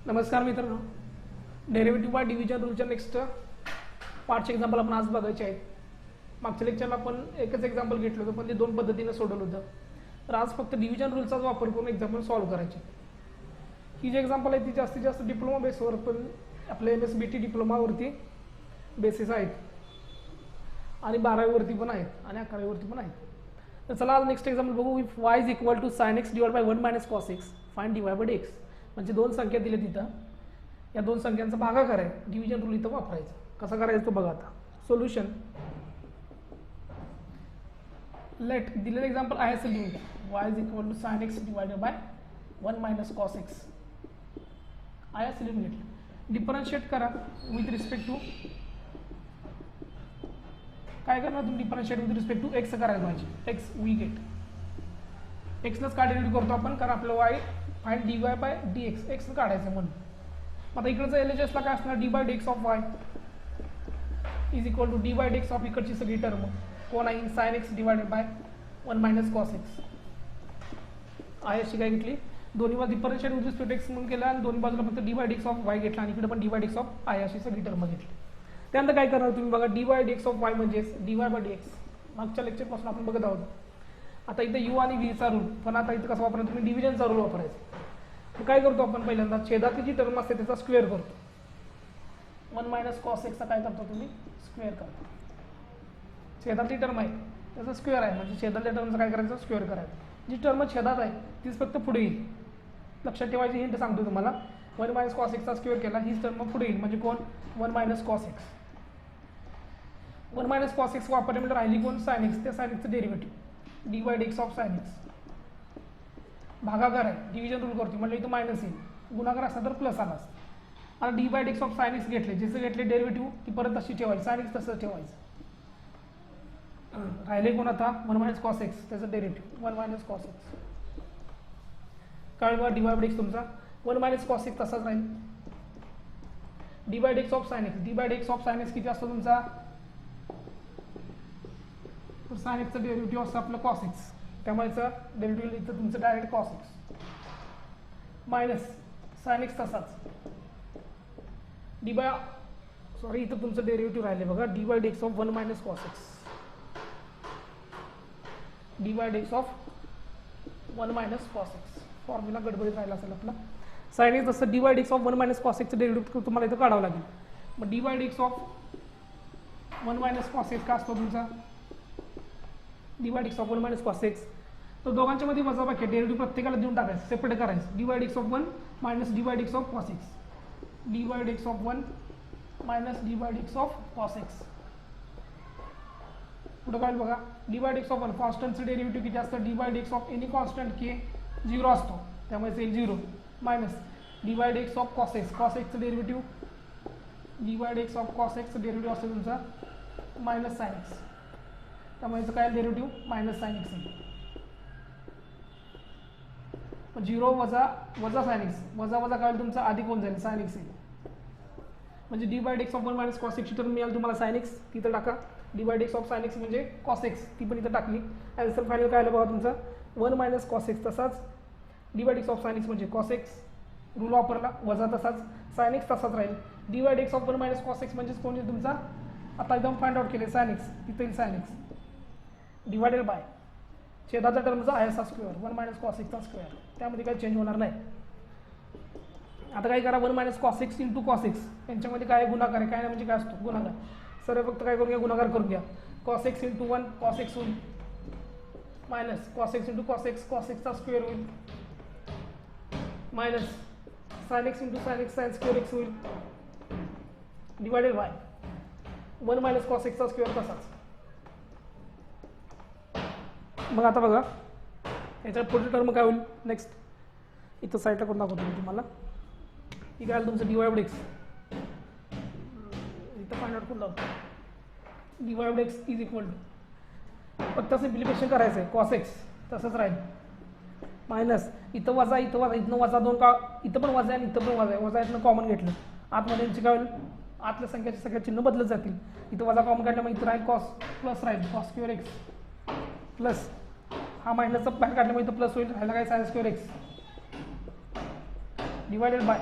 नमस्कार मित्रांनो, derivative by division रूलच्या नेक्स्ट पार्टचे एक्झाम्पल आपण आज बघायचे आहेत. मागच्या लेक्चरला आपण एकच एक्झाम्पल घेतलं होतं, पण ते दोन पद्धतीने सोडवलं होतं. तर आज फक्त डिव्हिजन रूलचाच वापर करून एक्झाम्पल सॉल्व्ह करायचे. ही जी एक्झाम्पल आहे ती जास्तीत जास्त डिप्लोमा बेसवर, पण आपल्या MSBT डिप्लोमावरती बेसिस आहेत आणि 12वीवरती पण आहेत आणि 11वीवरती पण आहेत. तर चला आज नेक्स्ट एक्झाम्पल बघू. If y is equal to sin x divide by 1 minus cos x find dy by dx. म्हणजे दोन संख्या दिल्या तिथं, या दोन संख्यांचा भागाकार आहे, डिव्हिजन रूल इथं वापरायचा. कसा करायचा तो बघा आता. सोल्युशन लेट दिलेलं एक्झाम्पल आहे असं लिहून घ्या. y is equal to sin x divided by 1 minus cos x आहे असं लिहून घेतलं. डिफरन्शिएट करा विथ रिस्पेक्ट टू, काय करणार तुम्ही? Differentiate with respect to x करायला पाहिजे. एक्स वी गेट एक्सनंच का डेरिव्हेटिव्ह करतो आपण, कारण आपलं y find d y by d x, एक्सनं काढायचं म्हणून. आता इकडचं LHSला काय असणार? D by d x of y is equal to d by d x of इकडची सगळी टर्म कोण आहे? Sine x divided by 1 minus cos x आहे. अशी काय घेतली? दोन्ही बाजू डिफरन्शिएट विथ रिस्पेक्ट एक्स म्हणून केला आणि दोन्ही बाजूला फक्त d by d x of y घेतला आणि इकडे पण d by d x of आहे अशी सगळी टर्म घेतली. त्यानंतर काय करणार तुम्ही बघा, d by d x of y म्हणजेच d y by d x. मागच्या लेक्चरपासून आपण बघत आहोत. आता इथं यू आणि व्हीचा रूल, पण आता इथं कसं वापरायचं? तुम्ही डिव्हिजनचा रूल वापरायचा. तर काय करतो आपण? पहिल्यांदा छेदातली जी टर्म असते त्याचा स्क्वेअर करतो. 1 मायनस कॉस एक्सचा काय करतो तुम्ही? स्क्वेअर करतो. छेदातली टर्म आहे त्याचा स्क्वेअर आहे, म्हणजे छेदातल्या टर्मचा काय करायचं? स्क्वेअर करायचं. जी टर्म छेदात आहे तीच फक्त पुढे येईल. लक्षात ठेवायची हिंट सांगतो तुम्हाला. 1 मायनस कॉस एक्सचा स्क्वेअर केला, हीच टर्म पुढे येईल, म्हणजे कोण? 1 minus cos x. 1 minus cos x वापरल्यानंतर राहिली कोण? Sine x. त्या साइन एक्सचं derivative d by d x of sine x. भागाकार आहे, डिव्हिजन रूल करतो म्हणजे इथं मायनस येईल, गुणाकार असला तर प्लस आला. आता d by d x of sine x घेतले, जसं घेतले डेरिव्हेटिव्ह ती परत तशी ठेवायची, साइन एक्स तसंच ठेवायचं. राहिले कोण आता? 1 मायनस कॉस एक्स, त्याचं डेरिव्हेटिव्ह 1 मायनस कॉस एक्स. काय बघा, डी बाय डी एक्स तुमचा 1 मायनस कॉस एक्स तसाच राहील. D by d x of sine x, d by d x of sine x किती असतो तुमचा? तर साइन एक्सचं डेरिव्हेटिव्ह असतं आपलं कॉस एक्स, त्यामुळे डेरिव्हेटिव्ह इथं तुमचं direct cos x minus sine x तसाच. डी बाय सॉरी इथं तुमचं डेरिव्हेटिव्ह राहिले बघा, d by d x of 1 minus cos x. D by d x of 1 minus cos x. Formula गडबडीत राहिला असेल आपला. साइन एक्स तसं d by d x of 1 minus cos एक्सचं डेरिव्हेटिव्ह तुम्हाला इथं काढावं लागेल. मग d by d x of 1 minus cos x का असतो तुमचा? D by d x of 1 minus cos x. तर दोघांच्या मध्ये वजाबाकी, डेरिव्हेटिव्ह प्रत्येकाला देऊन टाकायचं, सेपरेट करायचं. D by d x of 1 minus d by d x of cos x. D by d x of 1 minus d by d x of cos x. पुढे काय बघा, d by d x of 1 कॉन्स्टंटचं derivative किती असतं? D by d x of any constant k 0 असतो, त्यामुळे येईल 0 minus d by d x of cos x. Cos एक्सचं derivative d by d x of cos एक्सचं डेरिव्हेटिव्ह असतं तुमचा मायनस साइन एक्स, त्यामुळे काय डेरिव्हेटिव्ह? Minus sine x. 0 वजा वजा साइन एक्स, वजा वजा काय होईल तुमचा? अधिक होऊन जाईल, साइन एक्स येईल. म्हणजे d by d x of 1 minus cos एक्सची टर्म मिळाली तुम्हाला साइन एक्स, तिथं टाका. D by d x of sine x म्हणजे कॉस एक्स, ती पण इथं टाकली. आन्सर फायनल काय आलं बघा तुमचा? 1 मायनस कॉस एक्स. तसाच d by d x of sine x म्हणजे कॉस एक्स, रूल वापरला, वजा तसाच, साइन एक्स तसाच राहील. D by d x of 1 minus cos x म्हणजेच कोण येईल तुमचा? आता एकदम फाइंड आउट केले, साइन एक्स, तिथं येईल साइन एक्स डिवायडेड बाय छेदाचा टर्मचा आहे असा स्क्वेअर 1 मायनस कॉस एक्सचा स्क्वेअर, त्यामध्ये काही चेंज होणार नाही. आता काय करा, 1 minus cos x into cos x, यांच्यामध्ये काय गुणाकार आहे? काय नाही म्हणजे काय असतो? गुणाकार. सर फक्त काय करून घ्या? गुणाकार करून घ्या. Cos x into 1 cos x होईल, minus cos x into cos एक्सचा स्क्वेअर होईल, minus sine x into sine square x होईल, डिवायडेड बाय 1 मायनस कॉस एक्सचा स्क्वेअर तसाच. मग आता बघा याच्यात पुढची टर्म काय होईल? नेक्स्ट इथं साईडला करून दाखवतो मी तुम्हाला. ही काय तुमचं डी वाय बाय एक्स, इथं फाइंड आउट करून दाखवतो. D y by x is equal to, फक्त सिम्प्लिफिकेशन करायचं आहे, कॉस एक्स तसंच राहील, मायनस इथं वजा, इथं वजा, इथनं वजा 2 का, इथं पण वजा आहे आणि इथं पण वजा आहे, वजा इथनं कॉमन घेतलं, आतमध्ये यांची काय होईल? आतल्या संख्याचे सगळे चिन्ह बदलत जातील. इथं वजा कॉमन काढलं, मग इथं राहील कॉस, प्लस राहील कॉस स्क्वेअर एक्स, प्लस हा मायनसचा बाहेर काढल्यामुळे इथं प्लस होईल, राहिला काय? Sign square x divided by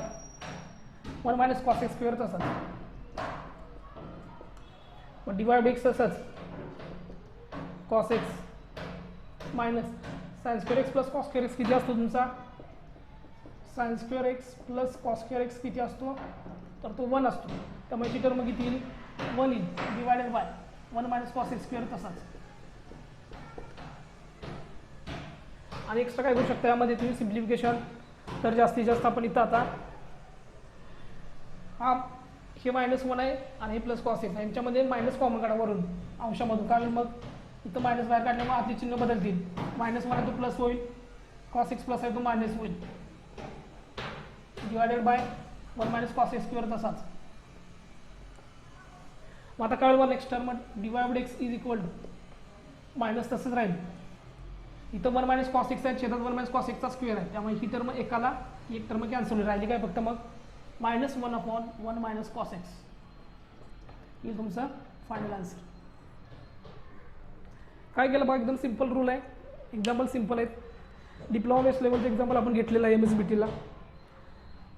one minus cos x square तसाच, मग डिवाइड बाय एक्स तसंच cos x minus sine square x plus cos square x किती असतो तुमचा, sign square x plus cos square x किती असतो, तर तो 1 असतो. त्यामुळे ती टर्म किती येईल, 1 येईल divided by 1 minus cos x square तसाच. आणि एक्स्ट्रा काय करू शकता यामध्ये तुम्ही सिम्प्लिफिकेशन, तर जास्तीत जास्त आपण इथं आता हा हे -1 आहे आणि हे प्लस कॉस एक्स यांच्यामध्ये मायनस कॉमन काढा वरून अंशामधून, कारण मग इथं मायनस बाहेर काढल्यामुळे आतले चिन्ह बदलतील. -1 आहे तो प्लस होईल, कॉस एक्स प्लस आहे तो मायनस होईल divided by 1 minus cos x square तसाच. मग आता काय होईल next term divide x is equal to minus तसंच राहील. इथं 1 मायनस कॉस एक्स आहे, छेदात 1 मायनस कॉस एक्सचा स्क्वेअर आहे, त्यामुळे ही टर्म एकाला एक टर्म कॅन्सल होईल, राहिली काय फक्त मग -1/1 मायनस कॉस एक्स येईल तुमचं फायनल आन्सर. काय केलं बघा, एकदम सिंपल रूल आहे, एक्झाम्पल सिंपल आहेत. डिप्लोमा बेस लेवलचे एक्झाम्पल आपण घेतलेलं आहे MSBTला.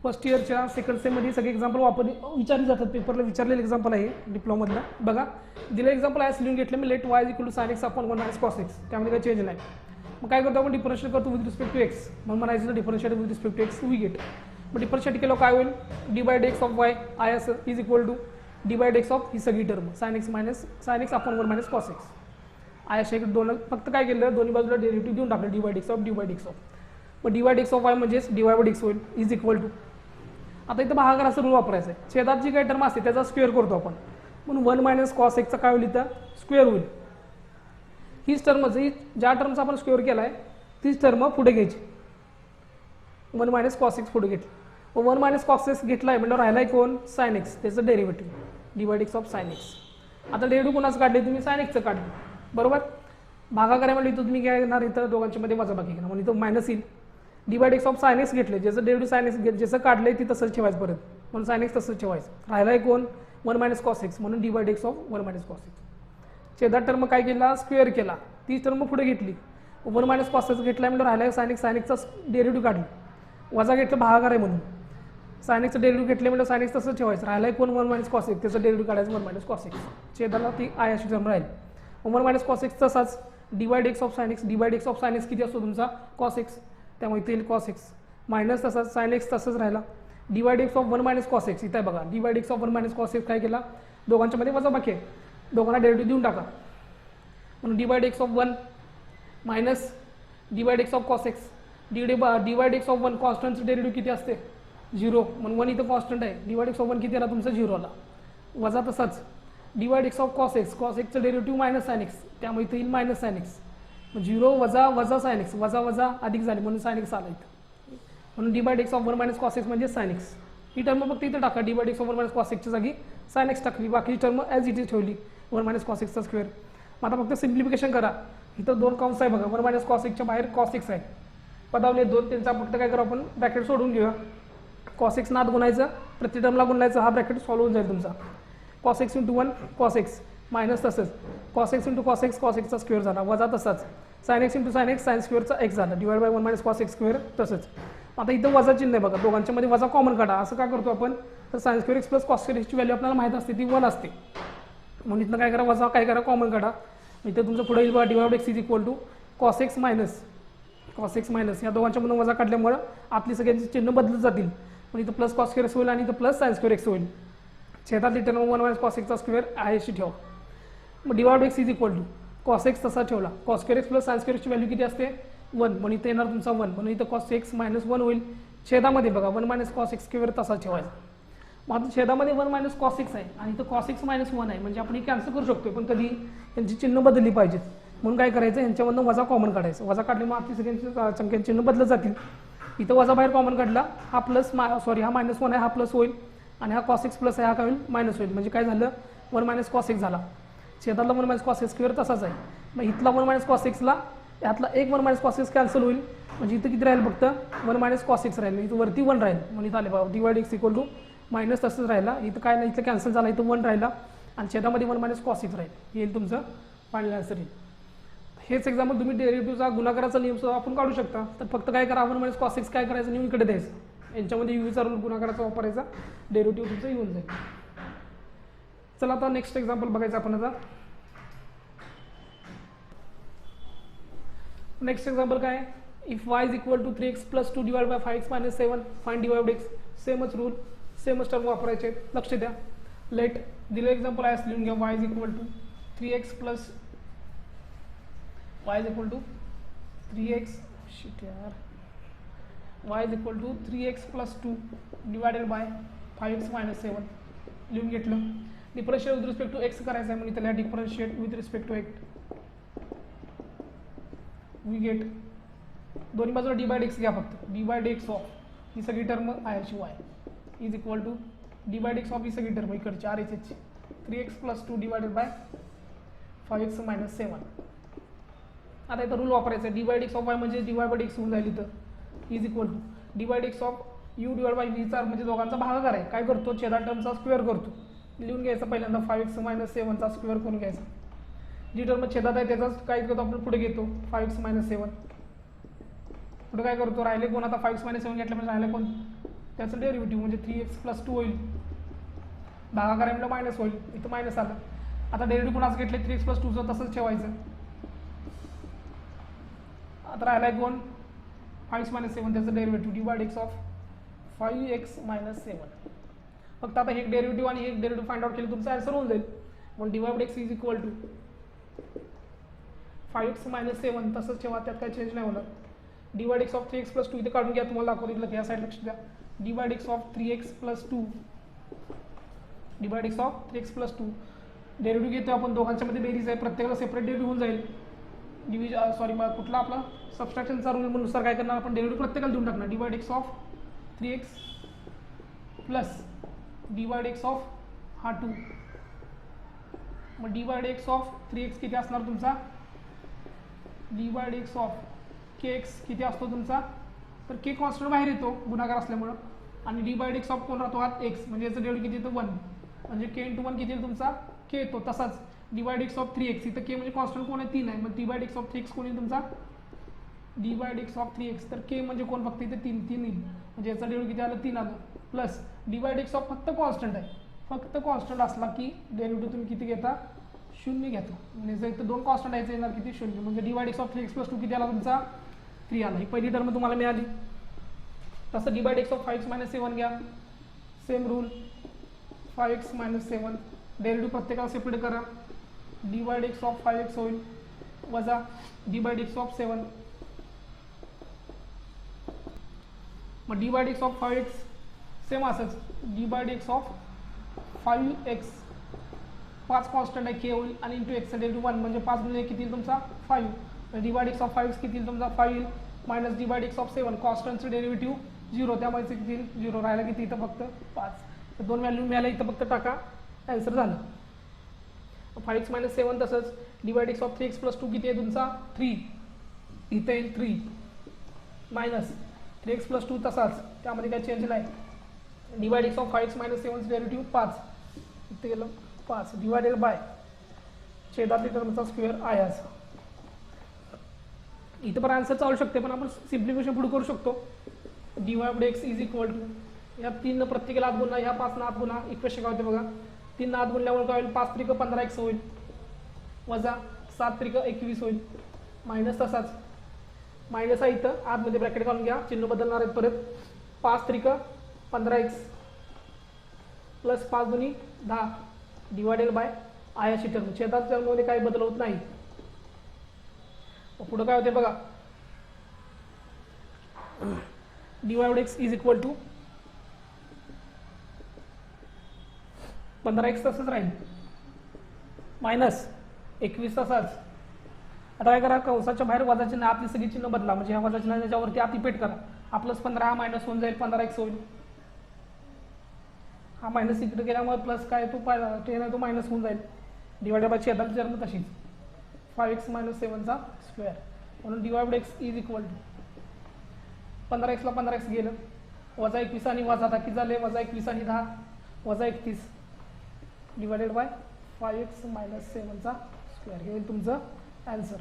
फर्स्ट इयरच्या सेकंड सेममध्ये सगळे एक्झाम्पल विचारले जातात, पेपरला विचारलेलं एक्झाम्पल आहे डिप्लोमामधला. बघा दिलं एक्झाम्पल आहे लिहून घेतलं मी, let y equal to sine x upon 1 minus cos x, त्यामध्ये काही चेंज नाही. मग काय करतो आपण, डिफरन्शिएट करतो विथ रिस्पेक्ट टू एक्स, म्हणून म्हणायचं differentiate with respect to x we get. मग डिफरन्शिएट केलं काय होईल, d by x of y I असं is equal to d by x of ही सगळी term sine x minus sine x upon 1 minus cos x I अशा एक दोन, फक्त काय केलं दोन्ही बाजूला डेरिव्हेटिव्ह देऊन टाकलं d by x of d by x of. मग d by x of y म्हणजेच डी बाय एक्स होईल इज इक्वल टू, आता इथं भागाकाराचा रूल वापरायचा आहे, छेदात जी काही टर्म असते त्याचा स्क्वेअर करतो आपण, म्हणून 1 मायनस कॉस एक्सचा काय होईल इथं स्क्वेअर होईल. हीच टर्म ज्या टर्मचा आपण स्क्वेअर केला आहे तीच टर्म पुढे घ्यायची, 1 मायनस कॉस एक्स पुढे घेतली. मग 1 मायनस कॉस एक्स घेतला आहे म्हणजे राहिला आहे कोण, साइन एक्स, त्याचं derivative divide x of sine x. आता डेरिव्हेटिव्ह कोणाचं काढले तुम्ही, साइन एक्सचं काढले बरोबर. भागाकार म्हणजे इथं तुम्ही काय करणार, इथं दोघांच्या मध्ये वजाबाकी घेणार, म्हणजे इथं मायनस येईल. Divide x of sine x घेतले, ज्याचं डेरिव्हेटिव्ह साइन एक्स ज्याचं काढलंय ती तसंच ठेवायचं परत, म्हणून साइन एक्स तसंच ठेवायचं. राहिला आहे कोण, 1 मायनस कॉस एक्स, म्हणून divide x of 1 minus cos x. छेदात टर्म काय केला, स्क्वेअर केला, तीच टर्म पुढे घेतली. 1 मायनस कॉस एक्स घेतला म्हणजे राहिला आहे साइन एक्सचा डेरिव्हेटिव्ह काढली, वजा घेतलं भागाकार आहे म्हणून. साइन एक्सचं डेरिव्हेटिव्ह घेतले म्हणजे साइन एक्स तसंच ठेवायचं, राहिला आहे कोण 1 मायनस कॉस एक्स, त्याचं डेरिव्हेटिव्ह काढायचं 1 मायनस कॉस एक्स. छेदाला ती आय अशी टर्म राहील. 1 मायनस कॉस एक्स तसाच divide x of sine x, divide x of sine x किती असतो तुमचा कॉस एक्स, त्यामुळे इथे येईल कॉस एक्स मायनस तसाच साइन एक्स तसंच राहिला. Divide x of 1 minus cos x इथे बघा, divide x of 1 minus cos x काय केला, दोघांच्या मध्ये वजाबाकी आहे, दोघांना डेरिव्हेटिव्ह देऊन टाका, म्हणून divide x of 1 minus divide x of cos x. Divide x of 1 कॉन्स्टंटचं डेरिव्हेटिव्ह किती असते 0, म्हणून 1 इथं कॉन्स्टंट आहे, डिवाइड एक्स ऑफ 1 किती आला तुमचा 0 आला, वजा तसाच divide x of cos x, cos एक्सचं डेरिव्हेटिव्ह मायनस साइन एक्स, त्यामुळे इथं येईल मायनस साइन एक्स. 0 वजा वजा साइन एक्स, वजा वजा अधिक झाली म्हणून साइन एक्स आला इथं, म्हणून divide x of 1 minus cos x म्हणजे साइन एक्स. ही टर्म फक्त इथं टाका, divide x of 1 minus cos एक्सच्या जागी साइन एक्स टाकली, बाकी टर्म ॲज इट इज ठेवली 1 मायनस कॉस एक्सचा स्क्वेअर. मग आता फक्त सिम्प्लिफिकेशन करा, इथं 2 कंस आहे बघा, 1 मायनस कॉस एक्सच्या बाहेर कॉस एक्स आहे, पदावले 2, त्यांचा फक्त काय करू आपण ब्रॅकेट सोडून घेऊया, कॉस एक्स नाद गुणायचं, प्रति टर्मला गुणायचं, हा ब्रॅकेट सॉल्व्ह होऊन जाईल तुमचा. Cos x into 1 cos x minus तसंच कॉस एक्स इंटू कॉस एक्सचा स्क्वेअर झाला, वजा तसाच sine x into sine x sine स्क्वेअरचा एक्स झाला, divide by 1 minus cos x square तसंच. आता इथं वजा चिन्ह आहे बघा, दोघांच्या मध्ये वजा कॉमन काढा. असं काय करतो आपण, तर sine square x plus cos square एक्सची व्हॅल्यू आपल्याला माहीत असते ती 1 असते, म्हणून इथनं काय करा वजा काय करा कॉमन काढा. इथं तुमचं पुढे येईल बघा divide x is equal to cos x minus या दोघांच्यामधून वजा काढल्यामुळे आपली सगळ्यांची चिन्ह बदलत जातील, पण इथं प्लस कॉस स्क्वेअर एक्स होईल आणि इथं प्लस साइन स्क्वेअर एक्स होईल. छेदात टर्म 1 मायनस कॉस एक्सचा स्क्वेअर आहे अशी ठेवा. मग divide x is equal to cos x तसा ठेवला, cos square x plus sine square एक्सची व्हॅल्यू किती असते 1, म्हणून इथं येणार तुमचा 1, म्हणून इथं कॉस एक्स मायनस 1 होईल. छेदामध्ये बघा 1 मायनस कॉस एक्स स्क्वेअर तसा ठेवायचा. मग आता छेदामध्ये 1 मायनस कॉस एक्स आहे आणि इथं कॉस एक्स मायनस 1 आहे, म्हणजे आपण हे कॅन्सल करू शकतो, पण कधी यांची चिन्ह बदलली पाहिजेत, म्हणून काय करायचं यांच्यामधून वजा कॉमन काढायचं, वजा काढल्यामुळे आपली सगळ्यांची संख्यांची चिन्ह बदलत जातील. इथं वजा बाहेर कॉमन काढला, हा प्लस हा मायनस 1 आहे, हा प्लस होईल आणि हा कॉस एक्स प्लस आहे, हा काय होईल मायनस होईल, म्हणजे काय झालं 1 मायनस कॉस एक्स झाला. छेदातला 1 मायनस कॉस एक्स स्क्वेअर तसाच आहे, मग इथला 1 मायनस कॉस एक्सला यातला एक 1 मायनस कॉस एक्स कॅन्सल होईल, म्हणजे इथं किती राहील फक्त 1 मायनस कॉस एक्स राहील, इथं वरती 1 राहील, म्हणून इथं आले बाबा divide x equal to minus तसंच राहिला, इथं काय नाही, इथं कॅन्सल झाला, इथं 1 राहिला आणि छेदामध्ये 1 मायनस कॉस एक्स राहील, येईल तुमचं फायनल आन्सर येईल. हेच एक्झाम्पल तुम्ही डेरिव्हेटिव्हचा गुणाकाराचा नियम सुद्धा आपण काढू शकता. तर फक्त काय करा 1 मायनस कॉस एक्स काय करायचं नियम इकडे द्यायचं, यांच्यामध्ये यूचा रूल गुणाकाराचा वापरायचा, डेरिव्हेटिव्ह तुमचं येऊन जाईल. चला आता नेक्स्ट एक्झाम्पल बघायचं आपण. आता नेक्स्ट एक्झाम्पल काय आहे, if y is equal to 3x plus 2 divide by 5x minus 7 find dy by x. सेमच रूल सेमच टर्म वापरायचे, लक्ष द्या. लेट दिलं एक्झाम्पल आहे लिहून घ्या, y is equal to 3x plus y is equal to 3x shit यार y is equal to 3x plus 2 divided by 5x minus 7 लिहून घेतलं. Differentiate with respect to x करायचं आहे म्हणजे त्याला differentiate with respect to x we get दोन्ही बाजूला d by x घ्या फक्त. डी बाय एक्स ऑफ ही सगळी टर्म आहे शिवाय is equal to d by x of ही सगळी टर्म इकडची आर एच एचची 3x plus 2 divided by 5x minus 7. आता इथं रूल वापरायचा आहे, d by x of y म्हणजे डी वाय बाय एक्स होऊन जाईल इथं is equal to d by x of u divide by व्हीचा म्हणजे दोघांचा भागाकार आहे. काय करतो, छेदा टर्मचा स्क्वेअर करतो. लिहून घ्यायचा पहिल्यांदा 5x मायनस 7चा स्क्वेअर करून घ्यायचा. जी टर्म छेदात आहे त्याचाच काय करतो आपण पुढे घेतो 5x मायनस 7. पुढे काय करतो, राहिले कोण आता 5x मायनस 7 घेतलं म्हणजे राहिले कोण त्याचं डेरिव्हेटिव्ह म्हणजे 3x प्लस 2 होईल. भागाकार आहे म्हणजे मायनस होईल, इथं मायनस आलं. आता डेरिव्हेटिव्ह कोणाच घेतले 3x प्लस 2चं तसंच ठेवायचं. आता राहिलाय कोण 5x मायनस 7 त्याचं derivative d by x of 5x minus 7. फक्त आता हे एक डेरिव्हेटिव्ह आणि एक डेरिव्हेटिव्ह फाइंड आउट केलं तुमचा आन्सर होऊन जाईल. म्हणून d by x is equal to 5x minus 7 तसंच ठेवा, त्यात काही चेंज नाही होणार. D by x of 3x plus 2 इथे काढून घ्या, तुम्हाला दाखवलं या साईड लक्ष द्या. D by x of 3x plus 2 d by x of 3x plus 2 derivative घेतो आपण, दोघांच्या मध्ये बेरीज आहे, प्रत्येकाला सेपरेट डेरिव्हेटिव्ह होऊन जाईल. सॉरी मग कुठला आपला सबस्ट्रॅक्शनचा रूल नुसार काय करणार आपण डेरिव्हेटिव्ह प्रत्येकाला देऊन टाकणार. D by x of 3x plus d by x of हा 2. मग d by x of 3x किती असणार तुमचा, d by x of kx किती असतो तुमचा, तर k कॉन्स्टंट बाहेर येतो गुणाकार असल्यामुळं, आणि डी बाय एक्स ऑफ कोण राहतो हा x म्हणजे याचं डेरिव्हेटिव्ह किती येतं 1 म्हणजे k इंटू 1 किती तुमचा k येतो. तसाच d by x of 3x इथं k म्हणजे कॉन्स्टंट कोण आहे 3 आहे, मग d by x of 3x कोण येईल तुमचा d by x of 3x, तर k म्हणजे कोण फक्त इथे 3 येईल म्हणजे याचा डेरिव्हेटिव्ह किती आलं 3 आलं. Plus d by x of फक्त कॉन्स्टंट आहे, फक्त कॉन्स्टंट असला की डेरिव्हेटिव्ह तुम्ही किती घेता 0 घेता. म्हणजे जर इथं 2 कॉन्स्टंट यायचं येणार किती 0 म्हणजे d by x of 3x plus 2 किती आला तुमचा 3 आला. ही पहिली टर्म तुम्हाला मिळाली. तसं d by x of 5x minus 7 घ्या, same rule 5x minus 7 derivative प्रत्येकाला सेपरेट करा. D by x of 5x होईल वजा डी बाय एक्स ऑफ 7. मग d by x of 5x same असंच d by x of 5x 5 constant आहे k होईल आणि इंटू एक्सचा डेरिव्हेटिव्ह 1 म्हणजे 5 म्हणजे किती तुमचा 5. D by x of 5x किती तुमचा 5 येईल minus d by x of 7 कॉन्स्टंटचं डेरिव्हेटिव्ह 0 त्यामुळे किती 0 राहिला किती इथं फक्त 5. तर 2 व्हॅल्यू मिळाल्या इथं फक्त टाका, आन्सर झालं. 5x मायनस 7 तसंच d by x of 3x plus 2 किती आहे तुमचा 3 इथं येईल 3 मायनस 3x प्लस 2 तसाच त्यामध्ये काही चेंज नाही. D by x of 5x minus 7 derivative 5 इथं गेलं 5 डिवायडेड बाय छेदातली टर्मचा स्क्वेअर आहे असं. इथं पण आन्सर चालू शकते पण आपण सिम्प्लिफिकेशन पुढे करू शकतो. D y by x is equal to या 3 प्रत्येकाला आत गुणा ह्या 5 आत गुणा इक्वेशन काय होते बघा 3 आत गुणल्यामुळे काय होईल 5 त्रिक 15x होईल वजा 7 त्रिक 21 होईल मायनस तसाच मायनस आहे इथं आतमध्ये ब्रॅकेट घालून घ्या, चिन्ह बदलणार आहेत परत. 5 त्रिक 15x प्लस 5 दुनी 10 डिवायडेड बाय आयाची टर्म छेदात टर्ममध्ये काही बदल होत नाही. पुढं काय होते बघा d y by x is equal to 15x तसंच राहील मायनस 21 तसाच. आता काय करा कंसाच्या बाहेर वजाची चिन्ह आतली सगळी चिन्ह बदला म्हणजे ह्या वजाची चिन्ह त्याच्यावरती आत इपेट करा. हा प्लस 15 हा मायनस होऊन जाईल 15x होईल. हा मायनस इकडे गेल्यामुळे प्लस काय तो 10 आहे तो मायनस होऊन जाईल डिवायडेड बाय छेदाची टर्म तशीच 5x मायनस 7चा स्क्वेअर. म्हणून d y by x is equal to 15x ला 15x गेलं वजा 21 आणि वजा 10 किती झाले वजा 21 आणि 10 वजा 31 डिवायडेड बाय 5x मायनस 7चा स्क्वेअर. हे तुमचं आन्सर.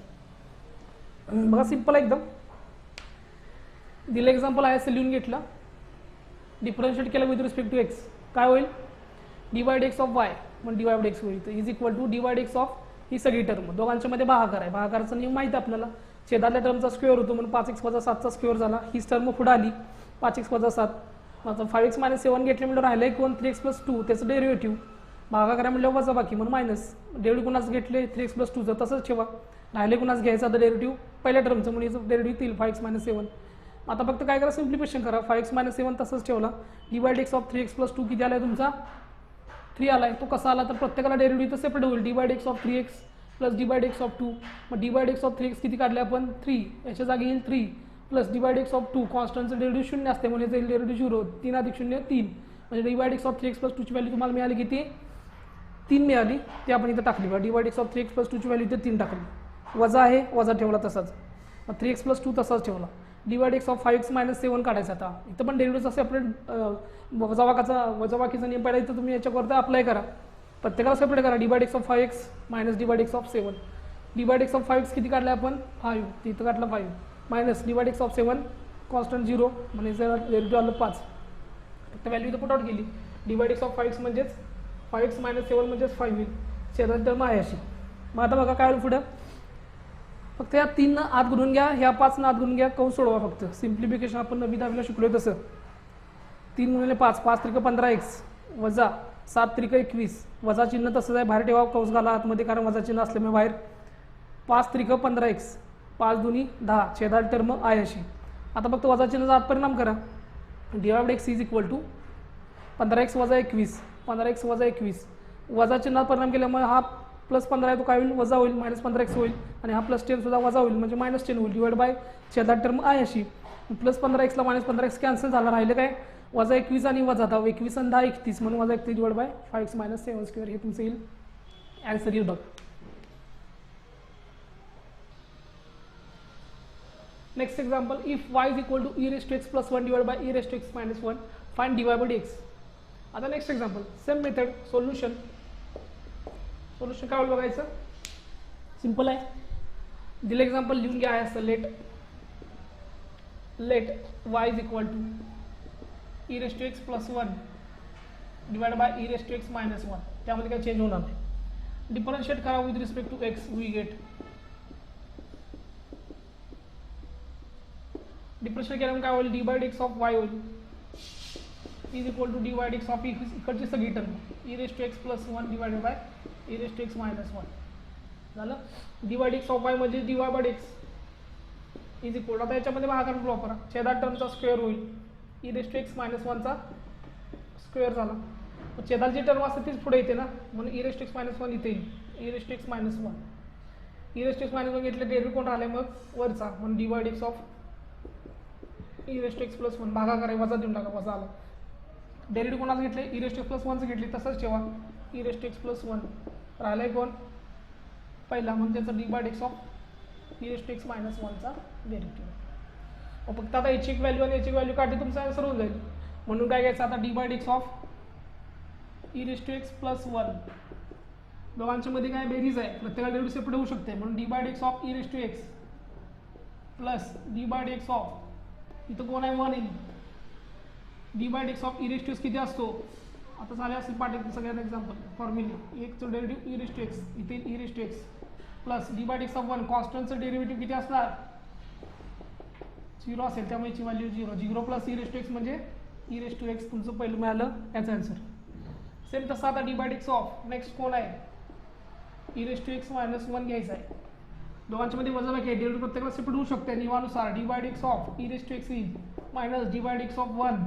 बघा सिम्पल आहे एकदम. दिलं एक्झाम्पल आहे असं लिहून घेतलं डिफरन्शिएट केलं विथ रिस्पेक्ट टू एक्स काय होईल d by d x of y मग डी वाय बाय एक्स होईल तर is equal to d by d x of ही सगळी टर्म दोघांच्या मध्ये भागाकार आहे भागाकाराचा नियम माहिती आहे आपल्याला छेदातल्या टर्मचा स्क्वेअर होतो म्हणून 5x वजा 7चा स्क्वेअर झाला हीच टर्म पुढे आली 5x वजा 7 आता 5x मायनस 7 घेतले म्हणजे राहिलं कोण 3x प्लस 2 त्याचं डेरिव्हेटिव्ह भागाकार म्हणजे वजा बाकी म्हणून मायनस डेरिव्हेटिव्ह कुणाच घेतले 3x प्लस 2चं तसंच ठेवा राहिले कुणाच घ्यायचं आता डेरिव्हेटिव्ह पहिल्या टर्मचं म्हणजे याचं डेरिव्हेटिव्ह येईल 5x मायनस 7 आता फक्त काय करा सिम्प्लिफिकेशन करा 5x मायनस 7 तसंच ठेवला d by d x of 3x plus 2 किती आलाय तुमचा 3 आलाय तो कसा आला तर प्रत्येकाला डेरिव्हेटिव्ह तर सेपरेट होईल d by d x of 3x plus d by d x of 2 मग d by d x of 3x किती काढले आपण 3 याच्या जागी येईल 3 plus d by d x of 2 कॉन्स्टंटचं डेरिव्हेटिव्ह 0 असते म्हणजे जाईल डेरिव्हेटिव्ह 0 3 अधिक 0 3 म्हणजे d by d x of 3x plus 2ची व्हॅल्यू तुम्हाला मिळाली किती 3 मिळाली ती आपण इथं टाकली बघा d by d x of 3x plus 2ची व्हॅल्यू इथे 3 टाकली वजा आहे वजा ठेवला तसाच मग 3x प्लस 2 तसाच ठेवला d by d x of 5x minus 7 काढायचा आता इथं पण डेरिव्हेटिव्ह सेपरेट वजाबाकीचा नियम पहिला इथं तुम्ही याच्यावरती अप्लाय करा प्रत्येकाला सेपरेट करा d by d x of 5x minus d by d x of 7 d by d x of 5x किती काढला आपण 5 तिथं काढला 5 minus d by d x of 7 constant 0 म्हणजे डेरिव्हेटिव्ह आलं 5 फक्त व्हॅल्यू इथं पुट आउट केली d by d x of 5x म्हणजेच 5x मायनस 7 म्हणजेच 5 होईल शेजारी टर्म आहे अशी मग आता बघा काय होईल पुढं फक्त या 3 न आत गुणून घ्या ह्या 5 न आत गुणून घ्या कंस सोडवा फक्त सिम्प्लिफिकेशन आपण 9वी 10वीला शिकलोय तसं 3 गुणिले 5 5 त्रिक 15x वजा 7 त्रिक 21 वजा चिन्ह तसंच आहे बाहेर ठेवा कंस घाला आतमध्ये कारण वजा चिन्ह असल्यामुळे बाहेर 5 त्रिक 15x 5 दुनी 10 छेदात टर्म आहे अशी आता फक्त वजा चिन्हाचा आत परिणाम करा d by x is equal to 15x वजा 21 15x वजा 21 वजा चिन्हात परिणाम केल्यामुळे हा प्लस 15 आहे तो काय होईल वजा होईल मायनस 15x होईल आणि हा प्लस 10 सुद्धा वजा होईल म्हणजे मायनस 10 होईल डिवाइड बाय छेदात टर्म आहे अशी प्लस 15x ला मायनस 15x कॅन्सल झाला राहिलं काय वजा 21 आणि वजा 10 21 आणि 10 31 म्हणून वजा 31 divide by 5x minus 7 square हे तुमचं येईल आन्सर येईल बघ next example if y is equal to e raise to x plus 1 divide by e raise to x minus 1 find dy by dx आता next example same method solution काय होईल बघायचं simple आहे दिलं एक्झाम्पल लिहून घ्या असं let y is equal to e raise to x plus 1 divide by e raise to x minus 1 त्यामध्ये काही चेंज होणार नाही डिफरन्शिएट करा with respect to x we get differentiate केल्यावर काय होईल d by dx of y होईल is equal to d by dx of इकडची सगळी term e raise to x plus 1 divided by e raise to x minus 1 झालं d by dx of y म्हणजे dy by dx is equal आता याच्यामध्ये भागाकार वापरा छेदात टर्मचा स्क्वेअर होईल e raise to x minus 1 चा स्क्वेअर झाला छेदात जी टर्म असते तीच पुढे येते ना म्हणून e raise to x minus 1 इथे येईल e raise to x minus 1 e raise to x minus 1 घेतले डेरिव्हेटिव्ह कोण राहिले मग वरचा म्हणून d by dx of e raise to x plus 1 भागाकार आहे वजा देऊन टाका वजा आला डेरिव्हेटिव्ह कोणाला घेतले e raise to x plus 1 चं घेतले तसंच ठेवा e raise to x plus 1 राहिलाय कोण पहिला म्हणजे त्याचा d by dx of e raise to x minus 1 चा डेरिव्हेटिव्ह फक्त आता याची एक व्हॅल्यू आणि याची व्हॅल्यू काढली तुमचा आन्सर होऊन जाईल म्हणून काय घ्यायचं आता d by dx of e raise to x plus 1 दोघांच्या मध्ये काय बेरीज आहे प्रत्येकाला डेरिव्हेटिव्ह सेपरेट होऊ शकते म्हणून d by dx of e raise to x plus d by dx of इथं कोण आहे 1 येईल d by dx of e raise to x किती असतो आता झाले असेल पाठ सगळ्यांना एक्झाम्पल फॉर्म्युली एक चं derivative e raise to x इथे e raise to x plus d by dx of 1 कॉन्स्टंटचं डेरिव्हेटिव्ह किती असणार 0 असेल त्यामुळे याची व्हॅल्यू 0 plus e raise to x म्हणजे e रेस टू x तुमचं पहिलं मिळालं याचं आन्सर सेम तसं आता d by dx of next कोण आहे e raise to x minus 1 घ्यायचा आहे दोघांच्या मध्ये वजा आहे डेरिव्हेटिव्ह प्रत्येकाला सेपरेट होऊ शकते नियमानुसार d by dx of e raise to x is minus d by dx of 1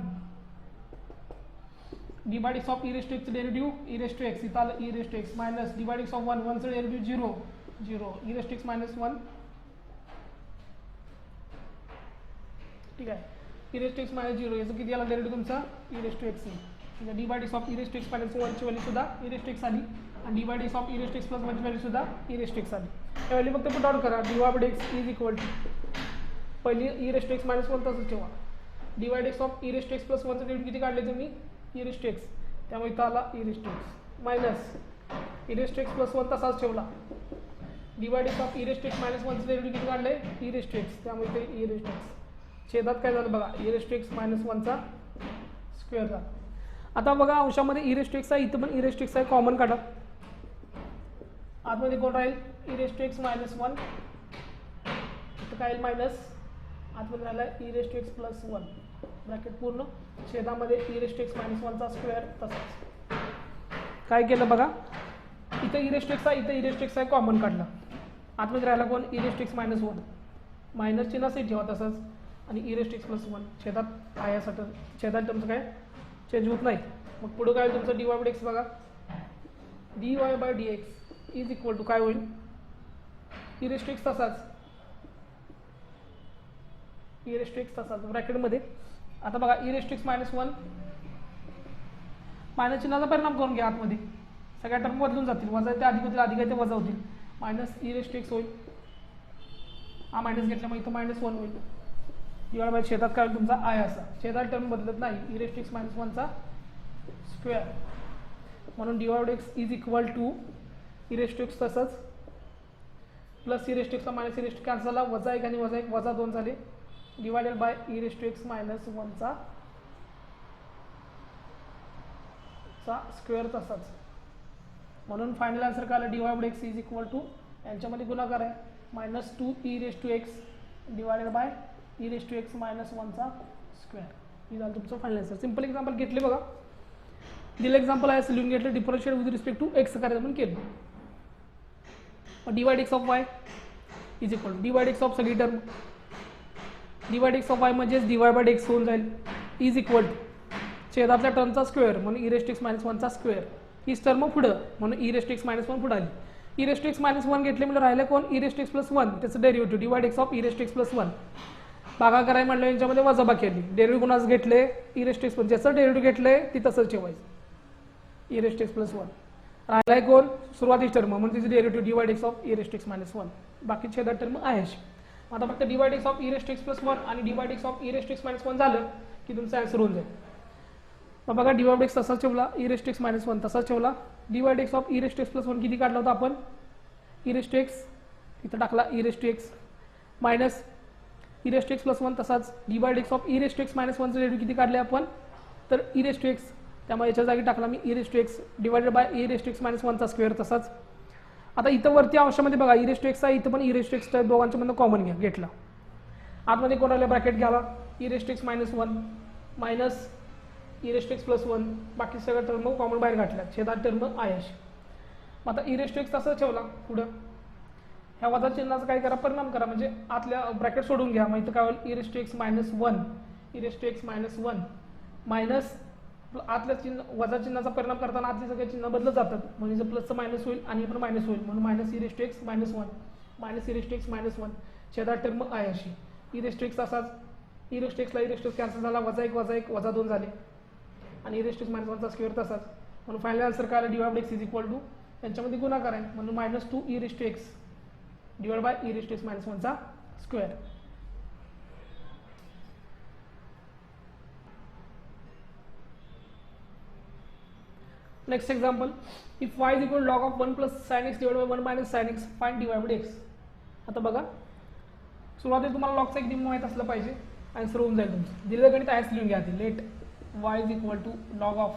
d by dx of e raise to x derivative e raise to x इथं आलं e raise to x minus d by dx of 1 चं derivative 0 e raise to x minus 1 ठीक आहे e raise to x minus 0 याचं किती आला derivative तुमचा e raise to x म्हणजे d by dx of e raise to x minus 1 ची value सुद्धा e रेस टू x आली आणि d by dx of e raise to x plus 1 ची व्हॅल्यू सुद्धा e रेस टू x आली त्या value फक्त पुट आउट करा d by dx is equal to पहिली e raise to x minus 1 तसंच ठेवा d by dx of e raise to x plus 1 चं डेरिव्हेटिव्ह किती काढले तुम्ही e रेस टू x त्यामुळे इथं आला e raise to x minus e raise to x plus 1 तसाच ठेवला d by dx of e raise to x minus 1 चं डेरिव्हेटिव्ह किती काढले e रेस टू x त्यामुळे इथे e रेस टू x छेदात काय झालं बघा e raise to x minus 1 चा स्क्वेअर झाला. आता बघा अंशामध्ये ई रेस टू एक्स आहे, इथं पण ई रेस टू एक्स आहे, कॉमन काढा. आतमध्ये कोण राहील e raise to x minus one, इथं काय येईल मायनस, आतमध्ये राहिला e raise to x plus one, bracket पूर्ण, छेदामध्ये e raise to x minus वनचा स्क्वेअर. तसंच काय केलं बघा, इथं ई रेस टू एक्स आहे, इथं ई रेस टू एक्स आहे, कॉमन काढला. आतमध्ये राहिला कोण e raise to x minus one, minus चिन्ह असेल ठेवा तसंच, आणि e raise to x plus one छेदात आहे असं, छेदात तुमचं काय चेंज होत नाही. मग पुढं काय होईल तुमचं dy बाय एक्स बघा, dy by d x is equal to काय होईल ई रेस टू एक्स तसाच, ई रेस टू एक्स तसाच ब्रॅकेटमध्ये. आता बघा e raise to x minus one, minus चिन्हाचा परिणाम करून घ्या आतमध्ये, सगळ्या टर्म बदलून जातील, वजा ते अधिक होतील, अधिक आहे ते वजा होतील, minus e raise to x होईल, हा मायनस घेतल्यामुळे इथं मायनस वन होईल. डिवाइड बाय छेदात काय होईल तुमचा आय असा, छेदात टर्म बदलत नाही, e raise to x minus वनचा स्क्वेअर, म्हणून divide x is equal to e raise to x तसंच, प्लस ई रेस टू एक्सला minus e raise to cancel झाला, वजा एक आणि वजा एक वजा दोन झाले, divided by e raise to x minus वनचा स्क्वेअर तसाच. म्हणून फायनल आन्सर काय आलं divide x is equal to, यांच्यामध्ये गुणाकार आहे, minus two e raise to x divided by e raise to x minus वनचा स्क्वेअर. हे झालं तुमचं फायनल आन्सर. सिम्पल एक्झाम्पल घेतले बघा, दिलं एक्झाम्पल आहे असं लिहून घेतलं, differentiate with respect to x करायचं पण केलं. Divide x of y is equal to divide x of सगळी term, divide x of y म्हणजेच डिवाइड बाय एक्स होऊन जाईल, इज इक्वल टू छेदातल्या टर्मचा स्क्वेअर म्हणून e raise to x minus वनचा स्क्वेअर, हीच टर्म पुढं म्हणून e raise to x minus one पुढे आली. E raise to x minus one घेतले म्हणजे राहिलं कोण e raise to x plus one, त्याचं derivative divide x of e raise to x plus one. भागाकार म्हटलं यांच्यामध्ये वजाबाकी आली, डेरिव्हेटिव्ह कोणाच घेतले ई रेस टू एक्स, ज्याचं डेरिव्हेटिव्ह घेतले ती तसंच ठेवायचं, e raise to x plus one. राहिलाय कोण सुरुवातीची टर्म म्हणून तिची derivative divide x of e raise to x minus one, बाकी छेदात टर्म आहे अशी. आता फक्त divide x of e raise to x plus one आणि divide x of e raise to x minus one झालं की तुमचा आन्सर होऊन जाईल. मग बघा डिवाइड एक्स तसाच ठेवला, e raise to x minus one तसाच ठेवला, divide x of e raise to x plus one किती काढला होता आपण ई रेस टू एक्स, इथं टाकला e raise to x minus e raise to x plus one तसाच, divide x of e raise to x minus वनचं derivative किती काढले आपण तर ई रेस टू एक्स, त्यामुळे याच्या जागी टाकला मी e raise to x divided by e raise to x minus वनचा स्क्वेअर तसाच. आता इथं वरती अंशामध्ये बघा ई रेस टू एक्स आहे, इथं पण ई रेस टू एक्स दोघांच्या मधून कॉमन घ्या, घेतला, आतमध्ये कोण राहिलं ब्रॅकेट घ्यावा, e raise to x minus one minus e raise to x plus one, बाकी सगळ्या टर्म कॉमन बाहेर घातल्या, छेदात टर्म आहे अशी. मग आता ई रेस टू एक्स तसंच ठेवला पुढं, ह्या वजा चिन्हाचा काय करा परिणाम करा, म्हणजे आतल्या ब्रॅकेट सोडून घ्या, मग इथं काय होईल e raise to x minus one, e raise to x minus one minus आतल्या चिन्ह वजा चिन्हाचा परिणाम करताना आतले सगळे चिन्ह बदलत जातात, म्हणजे प्लसचं मायनस होईल आणि पण मायनस होईल, म्हणून minus e raise to x minus one minus e raise to x minus one, छेदात टर्म आहे अशी. ई रेस टू एक्स असाच, ई रेस टू एक्सला e raise to x cancel झाला, वजा एक वजा दोन झाले, आणि e raise to x minus वनचा स्क्वेअर तसाच, म्हणून फायनल आन्सर काय आलं divide x is equal to, यांच्यामध्ये गुणाकार आहे म्हणून minus two e raise to x divide by e raise to x minus वनचा square. Next example, if y is equal log of 1 plus sine x divide by 1 minus sine x find divide x. आता बघा सुरुवातीला तुम्हाला लॉगचा एक नियम माहीत असलं पाहिजे, आन्सर होऊन जाईल तुमचं. दिलेलं गणित आहेच लिहून घ्या आधी, let y is equal to log of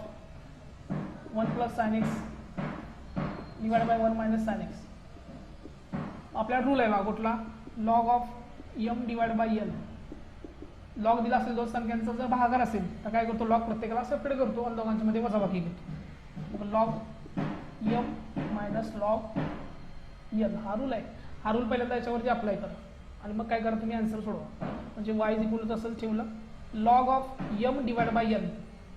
1 plus sine x divide by 1 minus sine x. आपल्याला रूल आहे बघा कुठला, log of m divide by l. Log दिला असेल दोन संख्यांचा जर भागाकार असेल तर काय करतो, लॉग प्रत्येकाला सेपरेट करतो आणि दोघांच्या मध्ये वजाबाकी करतो. मग log m minus log l हा रूल आहे, हा रूल पहिल्यांदा याच्यावरती अप्लाय करा आणि मग काय करा तुम्ही आन्सर सोडवा. म्हणजे y इज इक्वल टू तसंच ठेवलं, log of m divide by l,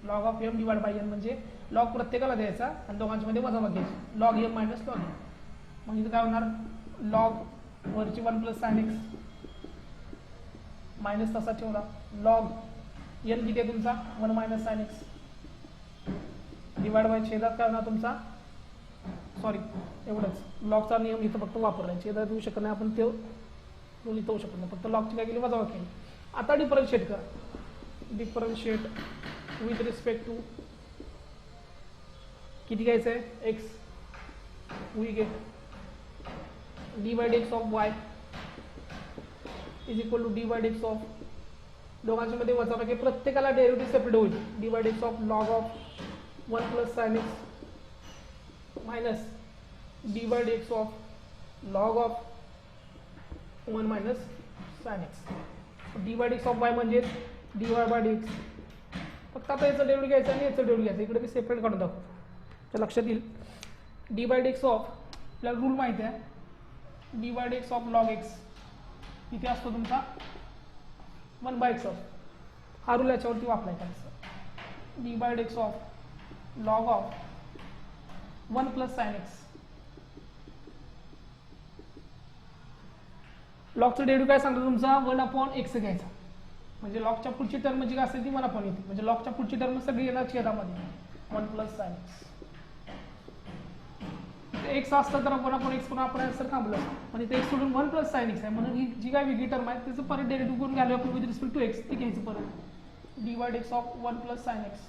log of m divide by l म्हणजे लॉग प्रत्येकाला द्यायचा आणि दोघांच्या मध्ये वजाबाकी घ्यायची, log m minus log l. मग इथं काय होणार, लॉग वरची 1 प्लस साइन एक्स मायनस तसा ठेवला, लॉग n किती आहे तुमचा 1 minus sine x divide by छेदात काय होणार तुमचा, सॉरी एवढंच, लॉगचा नियम इथं फक्त वापरला, छेदात येऊ शकत नाही आपण, ते रूल इथं होऊ शकत नाही, फक्त लॉगची काय केली वजाबाकी केली. आता डिफरन्शिएट करा, डिफरन्शिएट विथ रिस्पेक्ट टू किती घ्यायचं आहे x, we get divide x of y is equal to divide x of दोघांच्या मध्ये वजाबाकी प्रत्येकाला डेरिव्हेटिव्ह सेपरेट होईल. Divide x of log of 1 plus sine x minus divide x of log of 1 minus sine x. Divide x of y म्हणजे dy by dx. फक्त आता याचं derivative घ्यायचं आणि याचं डेरिव्हेटिव्ह घ्यायचं. इकडे मी सेपरेट काढून दाखवतो तर लक्षात येईल. डी बाय एक्स ऑफ आपल्याला रूल माहिती आहे. D by x of log x इथे असतो तुमचा 1 बाय एक्स ऑफ. हा रूल याच्यावरती वापरायचा असं. D by x of log of 1 plus sine x. लॉगचं डेरिव्हेटिव्ह काय सांगतो तुमचा 1 अपॉन एक्स घ्यायचा. म्हणजे लॉगच्या पुढची टर्म जी असेल ती 1 अपॉन येते. म्हणजे लॉगच्या पुढची टर्म सगळी येणार छेदामध्ये 1 प्लस साइन एक्स. एक्स असतं तर 1 अपॉन एक्स पण आपण आन्सर थांबलं. म्हणजे ते एक्स सोडून 1 प्लस साइन एक्स आहे म्हणून ही जी काय वेगळी टर्म आहे त्याचं परत डेरिव्हेटिव्ह करून घ्यायला आपण विथ रिस्पेक्ट टू एक्स. ते घ्यायचं परत divide x of 1 plus sine x.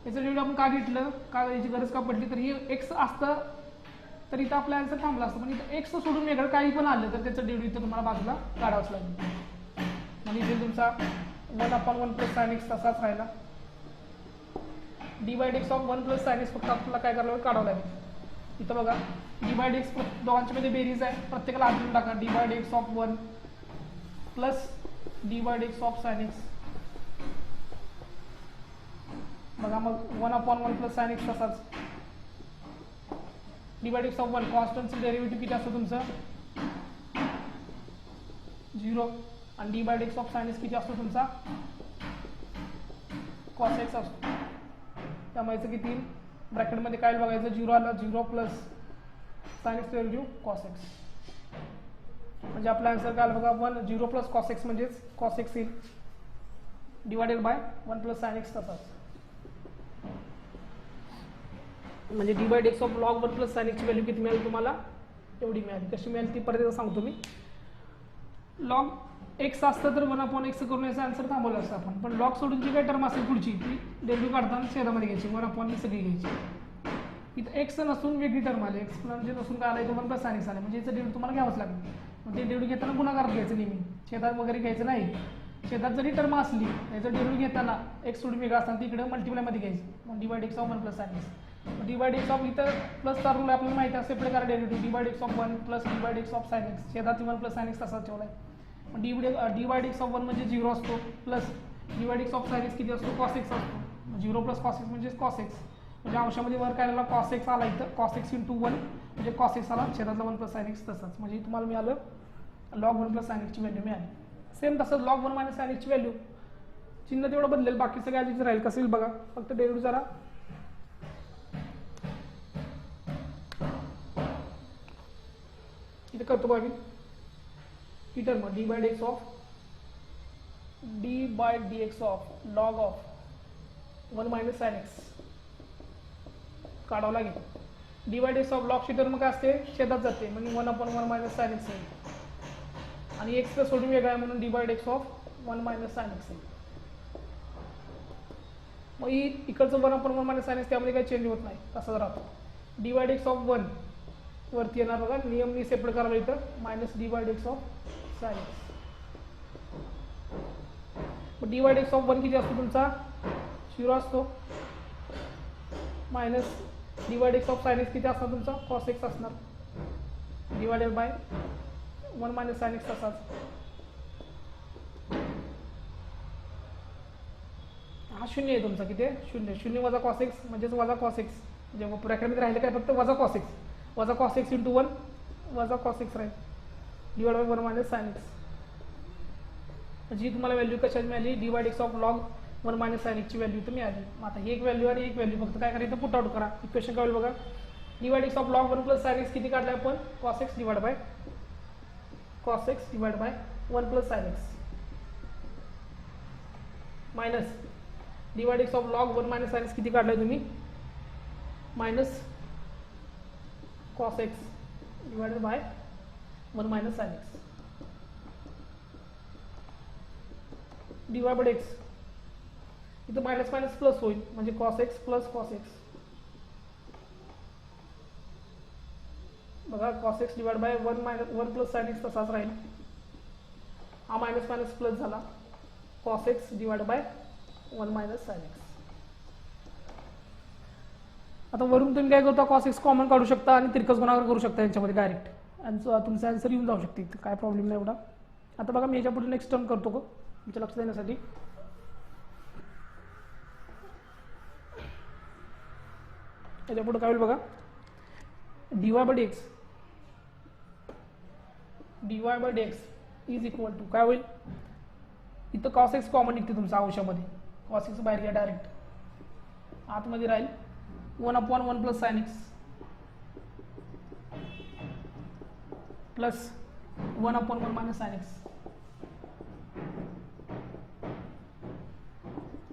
याचं डेरिव्हेटिव्ह आपण का घेतलं, का याची गरज का पडली, तर हे एक्स असतं तर इथं आपला आन्सर थांबला असतं. पण इथं एक्स सोडून वेगळं काही पण आलं तर त्याचं डेरिव्हेटिव्ह तुम्हाला बाजूला काढावंच लागेल. म्हणजे इथे तुमचा 1 अपॉन 1 प्लस साइन एक्स तसाच राहिला. Divide x of 1 plus sine x फक्त आपल्याला काय करावं काढावं लागेल. इथं बघा डिवाइड एक्स दोघांच्या मध्ये बेरीज आहे. प्रत्येकाला आठवून टाका. Divide x of 1 plus divide x of sine x. बघा मग 1 अपॉन 1 प्लस साइन एक्स तसाच. डिवाइड एक्स ऑफ 1 कॉन्स्टंटचं डेरिव्हेटिव्ह किती असतं तुमचं 0. आणि divide x of sine x किती असतो तुमचा कॉस एक्स असतो. त्यामुळे किती ब्रॅकेटमध्ये काय बघायचं 0 आलं 0 plus sine x derivative cos x. म्हणजे आपला आन्सर काय आला बघा 0 प्लस कॉस एक्स म्हणजेच कॉस एक्स येईल divided by 1 plus sine x तसाच. म्हणजे divide x of log 1 plus sine एक्सची व्हॅल्यू किती मिळाली तुम्हाला एवढी मिळाली. कशी मिळाली ती परत सांगतो मी. लॉग एक्स असतं तर 1 अपॉन एक्स करून याचा आन्सर थांबवलं असतं आपण. पण लॉग सोडून जी काही टर्म असेल पुढची ती डेरिव्हेटिव्ह काढताना छेदामध्ये घ्यायची. 1 अपॉन ही सगळी घ्यायची. इथं एक्स नसून वेगळी टर्म आली. एक्स म्हणजे नसून काय आलं 1 प्लस साइन एक्स आलं म्हणजे याचं डेरिव्हेटिव्ह तुम्हाला घ्यावंच लागेल. मग ते डेरिव्हेटिव्ह घेताना गुणाकारात घ्यायचं नेहमी. छेदात वगैरे घ्यायचं नाही. छेदात जरी टर्म असली याचं डेरिव्हेटिव्ह घेताना एक्स सोडून वेगळा असताना तिकडे मल्टिप्लायमध्ये घ्यायचं. मग divide x of 1 plus sine x. Divide x of इथं प्लसचा रूल आपल्याला माहिती आहे. सेपरेट करा derivative. Divide x of 1 plus divide x of sine x. छेदात 1 प्लस साइन एक्स तसाच ठेवला आहे. डिवाइड एक्स ऑफ 1 म्हणजे 0 असतो plus divide x of sine x किती असतो कॉस एक्स असतो. 0 प्लस कॉस एक्स म्हणजे कॉस एक्स. म्हणजे अंशामध्ये वर काय आला कॉस एक्स आला. इथं कॉस एक्स इंटू 1 म्हणजे कॉस एक्स आला. छेदातला 1 प्लस साइन एक्स तसाच. म्हणजे तुम्हाला मिळालं लॉग 1 प्लस साइन एक्सची व्हॅल्यू मिळाली. सेम तसंच लॉग 1 मायनस साइन एक्सची व्हॅल्यू चिन्ह तेवढं बदलेल बाकी सगळ्या आधीच राहील. कसं येईल बघा फक्त डेरिव्हेटिव्ह जरा इथे करतो बघा मी. ही term d by x of d by d x of log of 1 minus sine x काढावं लागेल. डी बाय एक्स ऑफ लॉगची टर्म काय असते छेदात जाते म्हणजे 1 अपॉन 1 मायनस साइन एक्स येईल. आणि एक्स सोडून वेगळा आहे म्हणून d by x of 1 minus sine x येईल. मग ही इकडचं 1 अपॉन 1 मायनस साइन एक्स त्यामध्ये काही चेंज होत नाही तसंच राहतो. डी बाय एक्स ऑफ 1 वरती येणार बघा नियम मी सेपरेट करायला इथं minus d by x of sine x. मग डिवाइड एक्स ऑफ 1 किती असतो तुमचा 0 असतो minus divide x of sine x किती असणार तुमचा कॉस एक्स असणार divided by 1 minus sine x तसाच. हा 0 आहे तुमचा किती 0 वजा कॉस एक्स म्हणजेच वजा कॉस एक्स. म्हणजे ब्रॅकेटमध्ये राहिले काय फक्त वजा कॉस एक्स इंटू 1 वजा कॉस एक्स राहील divide by 1 minus sine x. जी तुम्हाला व्हॅल्यू कशाची मिळाली divide x of log 1 minus sine एक्सची व्हॅल्यू तर मिळाली. मग आता ही एक व्हॅल्यू आणि एक व्हॅल्यू फक्त काय करायचं पुट आउट करा. इक्वेशन काय होईल बघा divide x of log 1 plus sine x किती काढलाय आपण cos x divide by 1 plus sine x minus divide x of log 1 minus sine x किती काढलाय तुम्ही minus cos x divided by 1 minus sine x divide by x. इथं minus minus plus होईल म्हणजे cos x plus cos x. बघा cos x divide by 1 plus sine x तसाच राहील. हा मायनस मायनस प्लस झाला cos x divide by 1 minus sine x. आता वरून तुम्ही काय करता, कॉस एक्स कॉमन काढू शकता आणि तिरकस गुणाकार करू शकता यांच्यामध्ये डायरेक्ट, आणि तुमचा आन्सर येऊन जाऊ शकते, काय प्रॉब्लेम नाही एवढा. आता बघा मी याच्या पुढे नेक्स्ट टर्म करतो का तुमच्या लक्षात येण्यासाठी. याच्या पुढे काय होईल बघा, dy by dx is equal to काय होईल, इथं कॉस एक्स कॉमन निघते तुमच्या अंशामध्ये, कॉस एक्स बाहेर घ्या डायरेक्ट, आतमध्ये राहील 1/1 plus sine x plus 1/1 minus sine x,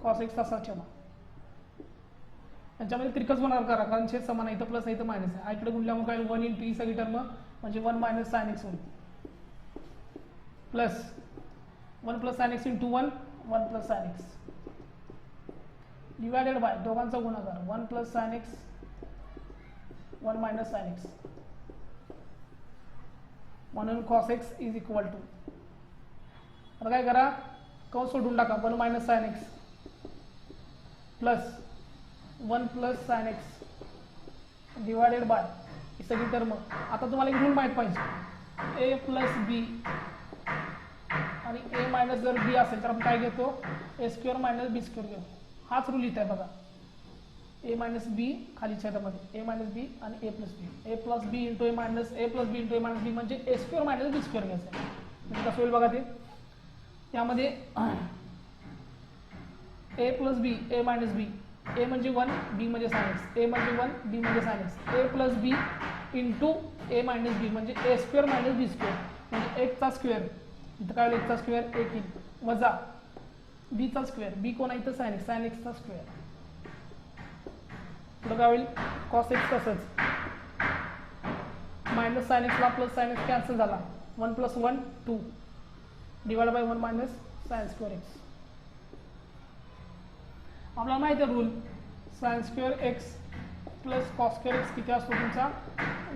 cos x तसाच ठेवा. यांच्यामध्ये तिरकस गुणाकार करा, कारण छेद समान आहे, इथं प्लस आहे इथं मायनस आहे, इकडे गुणल्यामुळे काय 1 इंटू ही सगळी टर्म म्हणजे 1 मायनस साइन एक्स होईल, plus 1 plus sine x into 1 plus sine x divided by दोघांचा गुणाकार 1 plus sine x 1 minus sine x, म्हणून cos x is equal to, आता काय करा कंस सोडून टाका, 1 minus sine x plus 1 plus sine x divided by ही सगळी टर्म. आता तुम्हाला एक रूल माहीत पाहिजे, ए प्लस बी आणि ए मायनस जर बी असेल तर आपण काय घेतो, ए स्क्वेअर मायनस बी स्क्वेअर घेतो. हाच रूल इथं आहे बघा, ए मायनस बी खाली छेदामध्ये ए मायनस बी आणि ए plus B, A plus b into a minus into a minus b म्हणजे a square minus b square घ्यायचं आहे. म्हणजे कसं होईल बघा ते, त्यामध्ये ए प्लस बी ए मायनस बी, ए म्हणजे 1 बी म्हणजे साइन एक्स, ए म्हणजे 1 बी म्हणजे sine x, A plus b into a minus b म्हणजे a square minus b square म्हणजे 1 चा स्क्वेअर, इथं काय होईल 1 चा स्क्वेअर 1 येईल, वजा बी चा स्क्वेअर, बी कोण आहे इथं साइन एक्स चा स्क्वेअर, पुढे काय होईल कॉस एक्स तसंच, मायनस साइन एक्सला प्लस साइन एक्स कॅन्सल झाला, 1 plus 1 2 divide by 1 minus sine square x. आपल्याला माहिती आहे रूल, sine square x plus cos square x किती असतो तुमचा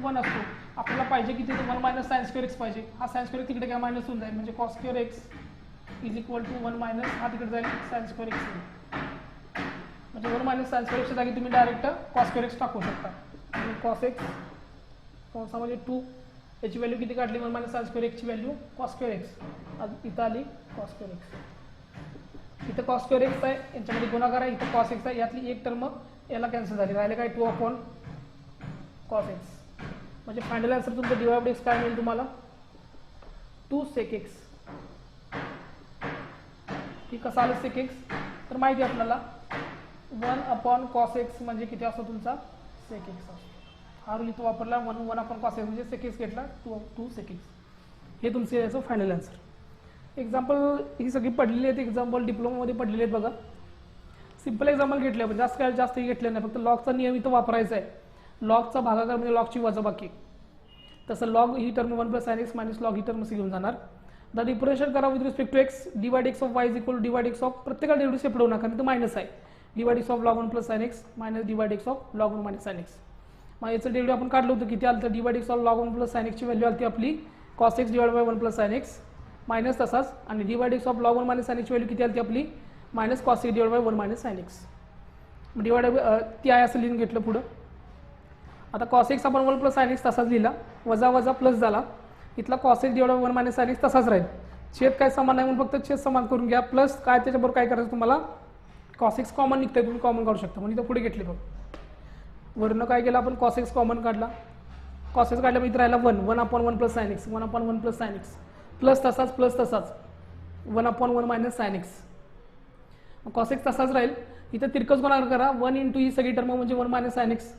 1 असतो. आपल्याला पाहिजे किती 1 मायनस साइन स्क्वेअर एक्स पाहिजे, हा साइन स्क्वेअर तिकडे काय मायनस होऊन जाईल, म्हणजे cos square x is equal to 1 minus हा तिकडे जाईल साइन स्क्वेअर एक्स येईल, म्हणजे 1 मायनस साइन स्क्वेअर एक्सच्या जागी तुम्ही डायरेक्ट कॉस स्क्वेअर एक्स टाकू शकता. आणि कॉस एक्स कंसामध्ये 2 याची व्हॅल्यू किती काढली 1 मायनस साइन स्क्वेअर एक्सची व्हॅल्यू कॉस स्क्वेअर एक्स, इथं आली कॉस स्क्वेअर एक्स, इथं कॉस स्क्वेअर एक्स आहे यांच्यामध्ये गुणाकार आहे, इथं कॉस एक्स आहे, यातली एक टर्म याला कॅन्सल झाली, राहिले काय 2/cos एक्स, म्हणजे फायनल आन्सर तुमचं dy बाय dx काय मिळेल तुम्हाला 2 sec x. ही कसं आलं sec x, तर माहिती आहे आपल्याला 1/cos x म्हणजे किती असतो तुमचा sec x असतो. हा रूल इथं वापरला, 1/cos x म्हणजे sec x घेतला 2 sec x. हे तुमचं याचं फायनल आन्सर. एक्झाम्पल ही सगळी पडलेली आहेत, एक्झाम्पल डिप्लोमामध्ये पडलेले आहेत बघा. सिंपल एक्झाम्पल घेतले आपण, जास्त घेतले नाही, फक्त लॉगचा नियम इथं वापरायचा आहे. लॉगचा भागाकार म्हणजे लॉगची वजाबाकी, तसं लॉग ही term 1 plus sine x minus log ही टर्म घेऊन जाणार. द डिफरन्शिएट करा with respect to x, d by x of y is equal d by x of, प्रत्येकाला डेरिव्हेटिव्ह सेपरेट होणार कारण इथं मायनस आहे, d by x of log 1 plus sine x minus d by x of log 1 minus sine x. मग याचं derivative आपण काढलं होतं, किती आलं तर d by x of log 1 plus sine एक्सची व्हॅल्यू आली आपली cos x divide by 1 plus sine x minus तसाच, आणि d by x of log 1 minus sine एक्सची व्हॅल्यू किती आली आपली minus cos x divide by 1 minus sine x. Divide ती आहे असं लिहून घेतलं पुढं. आता कॉस एक्स आपण 1 प्लस साइन एक्स तसाच लिहिला, वजा वजा प्लस झाला, इथला cos x divide by 1 minus sine x तसाच राहील. छेद काय समान आहे म्हणून फक्त छेद समान करून घ्या, प्लस काय त्याच्याबरोबर काय करायचं तुम्हाला कॉस एक्स कॉमन निघतंय, तुम्ही कॉमन काढू शकता. म्हणजे इथं पुढे घेतले बघ, वरनं काय केलं आपण कॉस एक्स कॉमन काढला, कॉस एक्स काढल्यामुळे इथं राहिला 1/1 plus sine x 1/1 plus sine x plus तसाच 1/1 minus sine x. Cos x तसाच राहील, इथं तिरकस गुणाकार करा, 1 इंटू ही सगळी टर्म म्हणजे 1 मायनस साइन एक्स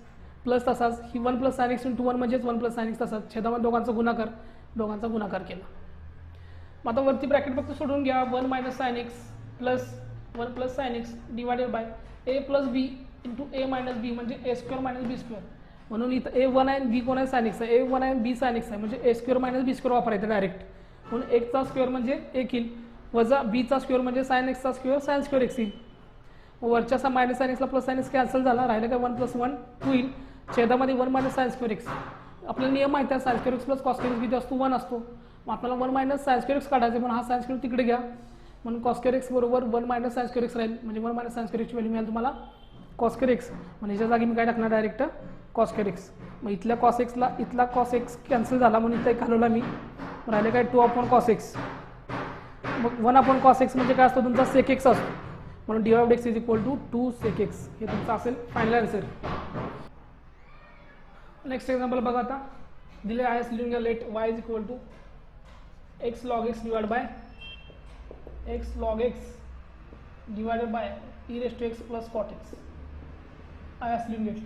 प्लस तसाच ही 1 प्लस साइन एक्स इंटू 1 म्हणजेच 1 प्लस साइन एक्स तसाच, छेदामध्ये दोघांचा गुणाकार केला. मग आता वरती ब्रॅकेट फक्त सोडून घ्या, 1 minus sine x plus 1 plus sine x divided by a plus b into a minus b म्हणजे a square minus b square. म्हणून इथं ए 1 आहे बी कोण आहे साइन एक्स आहे, ए 1 आहे बी साइन एक्स आहे म्हणजे a square minus b square वापरायचं डायरेक्ट. म्हणून 1 चा स्क्वेअर म्हणजे 1 येईल, वजा बी चा स्क्वेअर म्हणजे साइन एक्सचा स्क्वेअर साइन स्क्वेअर एक्स येईल. वरच्या मायनस साइन एक्सला प्लस साइन एक्स कॅन्सल झाला, राहिलं काय 1 प्लस 1 2 येईल, छेदामध्ये 1 मायनस साइन स्क्वेअर एक्स. आपल्याला नियम माहिती आहे sign square x plus cos square x किती असतो 1 असतो. मग आपल्याला 1 मायनस साइन स्क्वेअर एक्स काढायचं, पण हा साइन स्क्वेअर तिकडे घ्या, म्हणून कॉस स्क्वेअर एक्स बरोबर 1 मायनस साइन स्क्वेअर एक्स राहील, म्हणजे 1 मायनस साइन स्क्वेअर एक्सची व्हॅल्यू मिळेल तुम्हाला कॉस स्क्वेअर एक्स. म्हणजे याच्या जागी मी काय टाकणार डायरेक्ट कॉस स्क्वेअर एक्स. मग इथल्या कॉस एक्सला इथला कॉस एक्स कॅन्सल झाला म्हणून इथं एक घालवला मी, राहिले काय 2 अपॉन कॉस एक्स. मग 1 अपॉन कॉस एक्स म्हणजे काय असतो तुमचा सेक एक्स असतो, म्हणून dy by dx is equal to 2 sec x. हे तुमचं असेल फायनल आन्सर. नेक्स्ट एक्झाम्पल बघा आता दिले आहे लिहून घ्या. Let y is equal to x log x divide by x log x divided by e raise to x plus cot x. आयास लिहून घेतली.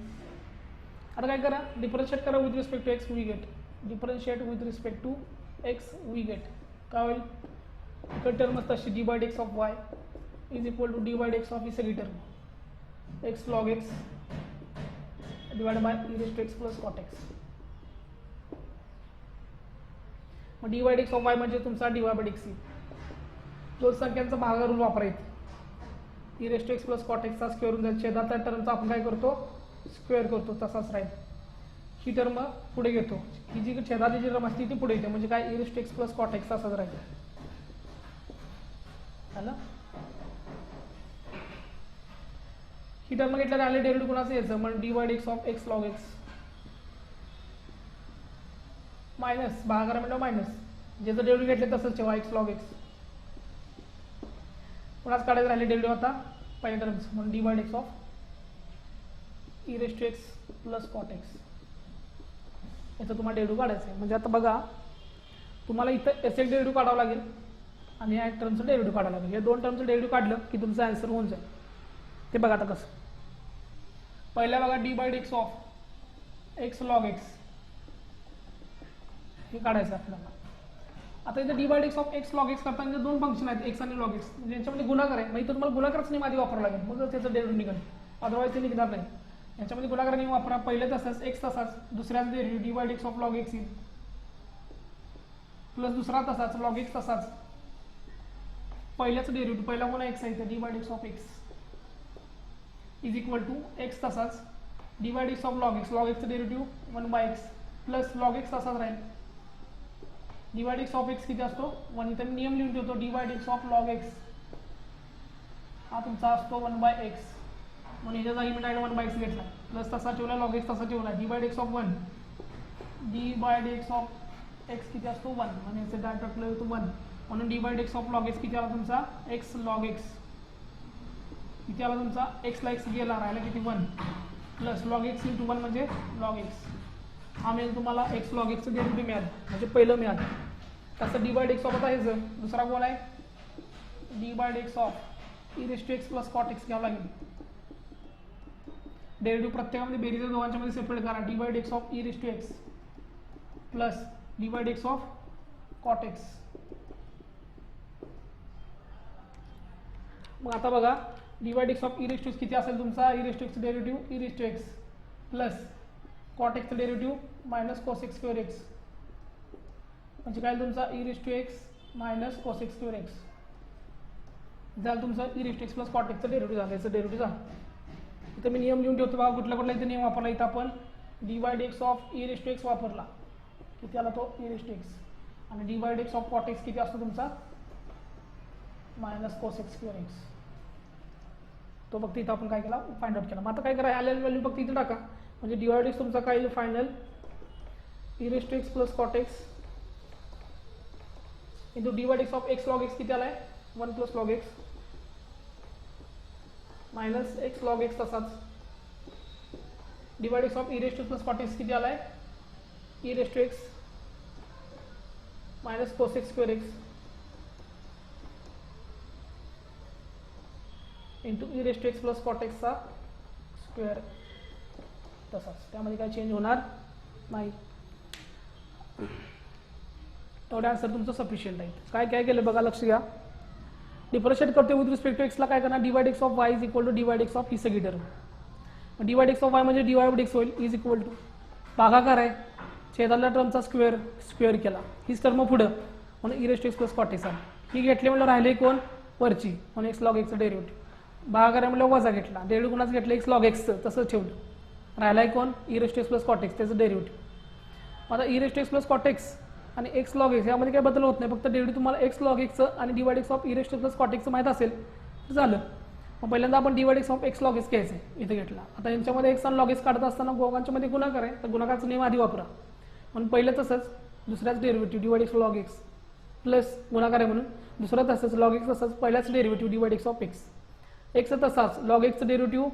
आता काय करा, डिफरन्शिएट करा with respect to x we get. Differentiate with respect to x we get. काय होईल, इकडे टर्म असतात अशी d by d x of y is equal to d by d x of ही सगळी term x log x divide by e raise to x plus cot x. मग d by d x of y म्हणजे तुमचा d y by d x. दोन संख्यांचा भागाकार rule वापरायचा. E raise to x plus cot एक्सचा square होऊन जाईल. छेदातल्या टर्मचा आपण काय करतो, स्क्वेअर करतो, तसाच राहील. ही टर्म पुढे घेतो, ही जी छेदातली जी टर्म असते ती पुढे येते, म्हणजे काय e raise to x plus cot x तसाच राहील. आलं. ही टर्म घेतल्यावर आले डेरिव्हेटिव्ह कोणाचं यायचं, म्हणजे d by d x of x log x minus भागाकार म्हणजे मायनस ज्याचं डेरिव्हेटिव्ह घेतले तसंच ठेवा एक्स लॉग एक्स. कोणाच काढायचं राहिले डेरिव्हेटिव्ह आता पहिल्या टर्म्स, म्हणून d by d x of e raise to x plus cot x. याचं तुम्हाला डेरिव्हेटिव्ह काढायचं आहे. म्हणजे आता बघा तुम्हाला इथं एस एक डेरिव्हेटिव्ह काढावं लागेल आणि या टर्मचं डेरिव्हेटिव्ह काढावं लागेल. या दोन टर्मचं डेरिव्हेटिव्ह काढलं की तुमचं आन्सर होऊन जाईल. ते बघा आता कसं. पहिल्या बघा d by d x of x log x हे काढायचं आपल्याला. आता इथे d by d x of x log x करताना दोन फंक्शन आहेत एक्स आणि लॉग एक्स, म्हणजे यांच्यामध्ये गुणाकार आहे. मग इथं तुम्हाला गुणाकारच नियम आधी वापरावा लागेल, मग त्याचं डेरिव्हेटिव्ह निघेल, अदरवाईज ते निघणार नाही. यांच्यामध्ये गुणाकार नियम वापरा. पहिले तसाच एक्स तसाच, दुसऱ्याच derivative d by d x of log x येईल प्लस दुसरा तसाच लॉग एक्स तसाच. पहिल्याचं डेरिव्हेटिव्ह पहिला कोणा एक्स आहे d by d x of x is equal to x तसाच d by d x of log एक्सचं derivative 1 by x plus log x तसाच राहील. D by d x of x किती असतो 1. इथे मी नियम लिहून ठेवतो, d by d x of log x हा तुमचा असतो 1 बाय एक्स, म्हणून याच्या जागी मी डायरेक्ट 1 बाय एक्स घेतला प्लस तसा ठेवला लॉग एक्स तसा ठेवला. D by d x of 1 d by d x of x किती असतो 1, म्हणजे याचे डायरेक्ट येतो 1, म्हणून d by d x of log x किती आला तुमचा एक्स लॉग एक्स किती आला तुमचा एक्सला एक्स गेला राहिला किती 1 प्लस लॉग एक्स इंटू 1 म्हणजे लॉग एक्स. हा मिळेल तुम्हाला एक्स लॉग एक्सचं डेरिव्हेटिव्ह मिळालं, म्हणजे पहिलं मिळालं. तसं d by d x of आता ह्याचं दुसरा गोल आहे d by d x of e raise to x plus cot x घ्यावं लागेल. डेरिव्हेटिव्ह प्रत्येकामध्ये बेरीज दोघांच्या मध्ये सेपरेट करा. D by d x of e raise to x plus d by d x of cot x. मग आता बघा d by d x of e raise to x किती असेल तुमचा e raise to x derivative e raise to x plus cot एक्सचं derivative minus cos x square x, म्हणजे काय तुमचा e raise to x minus cos x square x झालं तुमचं e raise to x plus cot एक्सचं derivative झालं. याचं derivative झालं. इथं मी नियम लिहून ठेवतो बघा कुठला कुठला इथं नियम वापरला. इथं आपण d by d x of e raise to x वापरला किती आला तो ई रेस टू एक्स, आणि d by d x of cot x किती असतो तुमचा minus cos x square x. तो फक्त इथं आपण काय केला फाइंड आउट केला. मग आता काय करा आलेली व्हॅल्यू फक्त इथं टाका, म्हणजे डी बाय डी एक्स तुमचा काय येईल final e raise to x plus cot x into d by d x of x log x किती आला आहे 1 plus log x minus x log x तसाच d by d x of e raise to plus cot x किती आला आहे e raise to x minus cos x square x into e raise to x plus cot एक्सचा square तसाच, त्यामध्ये काय change होणार नाही. तेवढे आन्सर तुमचं सफिशियंट आहे. काय काय केलं बघा लक्ष घ्या. डिफरन्शिएट करतो विथ रिस्पेक्ट टू एक्सला काय करणार d by d x of y is equal to d by d x of ही सगळी term. D by d x of y म्हणजे d y by d x होईल इज इक्वल टू भागाकार आहे छेदातल्या टर्मचा स्क्वेअर केला हीच टर्म पुढं म्हणून e raise to x plus cot x आला. ही घेतली म्हणलं राहिले कोण वरची म्हणून एक्स लॉग एक्सचं डेरिव्हेटिव्ह भागाकार म्हणलं वजा घेतला डेरिव्हेटिव्ह कोणाचं घेतलं एक्स लॉग एक्सचं तसंच ठेवलं राहिला आहे कोण e raise to x plus cot x त्याचं डेरिव्हेटिव्ह. आता e raise to x plus cot x आणि एक्स लॉग एक्स यामध्ये काही बदल होत नाही, फक्त डेरिव्हेटिव्ह तुम्हाला एक्स लॉग एक्सचं आणि divide x of e raised plus cot एक्सचं माहीत असेल तर झालं. मग पहिल्यांदा आपण divide x of x log x घ्यायचं आहे, इथे घेतला. आता यांच्यामध्ये एक्स आणि लॉग एक्स काढत असताना दोघांच्यामध्ये गुणाकार आहे, तर गुणाकारचा नियम आधी वापरा. म्हणून पहिलं तसंच दुसऱ्याच derivative divide x log x plus गुणाकार आहे म्हणून दुसरं तसंच लॉग एक्स तसंच पहिल्याच derivative divide x of x. एक्सचं तसाच लॉग एक्सचं derivative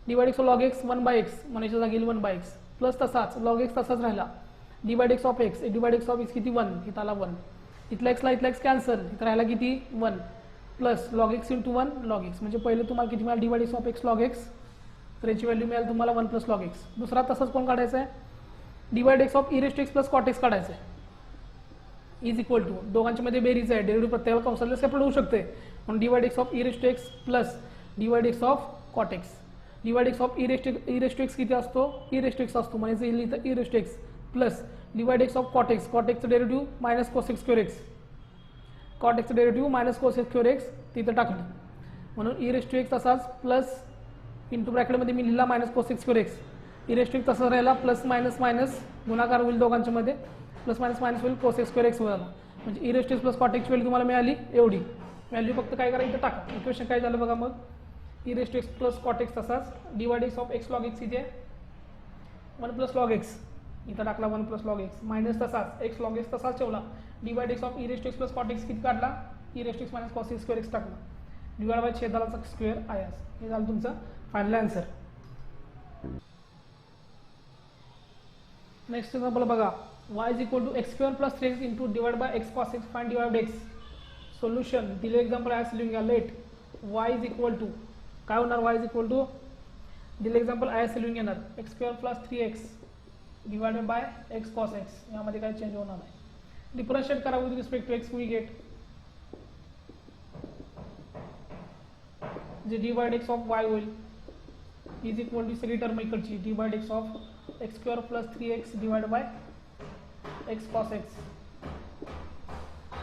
divide x log x 1/x म्हणायच्या जागी 1/x प्लस तसाच लॉग एक्स तसाच राहिला divide x of x. Divide x of x किती 1, इथं आला 1. इथला एक्स कॅन्सल, इथं राहिला किती 1 plus log x into 1 log x. म्हणजे पहिलं तुम्हाला किती मिळालं divide x of x log x, तर याची व्हॅल्यू मिळाली तुम्हाला 1 प्लस लॉग एक्स. दुसरा तसंच कोण काढायचं आहे divide x of इरेस्ट x plus cot x काढायचं आहे. इज इक्वल टू दोघांच्यामध्ये बेरीज आहे, डेरिव्हेटिव्ह प्रत्येकाला कंसाला सेपरेट होऊ शकते. म्हणून divide x of इरेस्ट x plus divide x of cot x. Divide x of इरेस्ट x किती असतो इरेस्ट एक्स असतो म्हणजे येईल इथं e raised x plus divide x of cot x. Cot एक्सचं derivative minus cos x square x. Cot एक्सचं derivative minus cos x square x तिथं टाकलं म्हणून इरेस्ट एक्स तसाच प्लस इंटू ब्रॅकेटमध्ये मी लिहिला minus cos x square x. E raised x तसाच राहिला प्लस मायनस मायनस गुणाकार होईल दोघांच्यामध्ये प्लस मायनस मायनस होईल कोस एक्स स्क्वेअर एक्स झाला. म्हणजे e raise to x plus cot x value तुम्हाला मिळाली एवढी व्हॅल्यू. फक्त काय करा इथं टाका. इक्वेशन काय झालं बघा मग e raised x plus cot x तसाच divide x of x log x इथे 1 प्लस लॉग एक्स इथं टाकला 1 प्लस लॉग एक्स मायनस तसाच एक्स लॉग एक्स तसाच ठेवला. Divide x of इरेस्ट x plus cot x किती काढला e raised x minus cos x square x टाकला डिवाइड बाय छेदाला स्क्वेअर आयास. हे झालं तुमचं फायनल आन्सर. नेक्स्ट एक्झाम्पल बघा y is equal to x square plus 3x into divide by x cos x find divide x. Solution दिले example आयास लिहून घ्या. Let y is equal to काय होणार y इज इक्वल टू दिले example आयास लिहून घेणार x square plus 3x divided by x cos x. यामध्ये काही चेंज होणार नाही. डिफरन्शिएट करा with respect to x we get जे डिवाइड एक्स ऑफ y होईल इज इक्वल टू सगळी टर्म इकडची divide x of x square plus 3x divide by x cos x.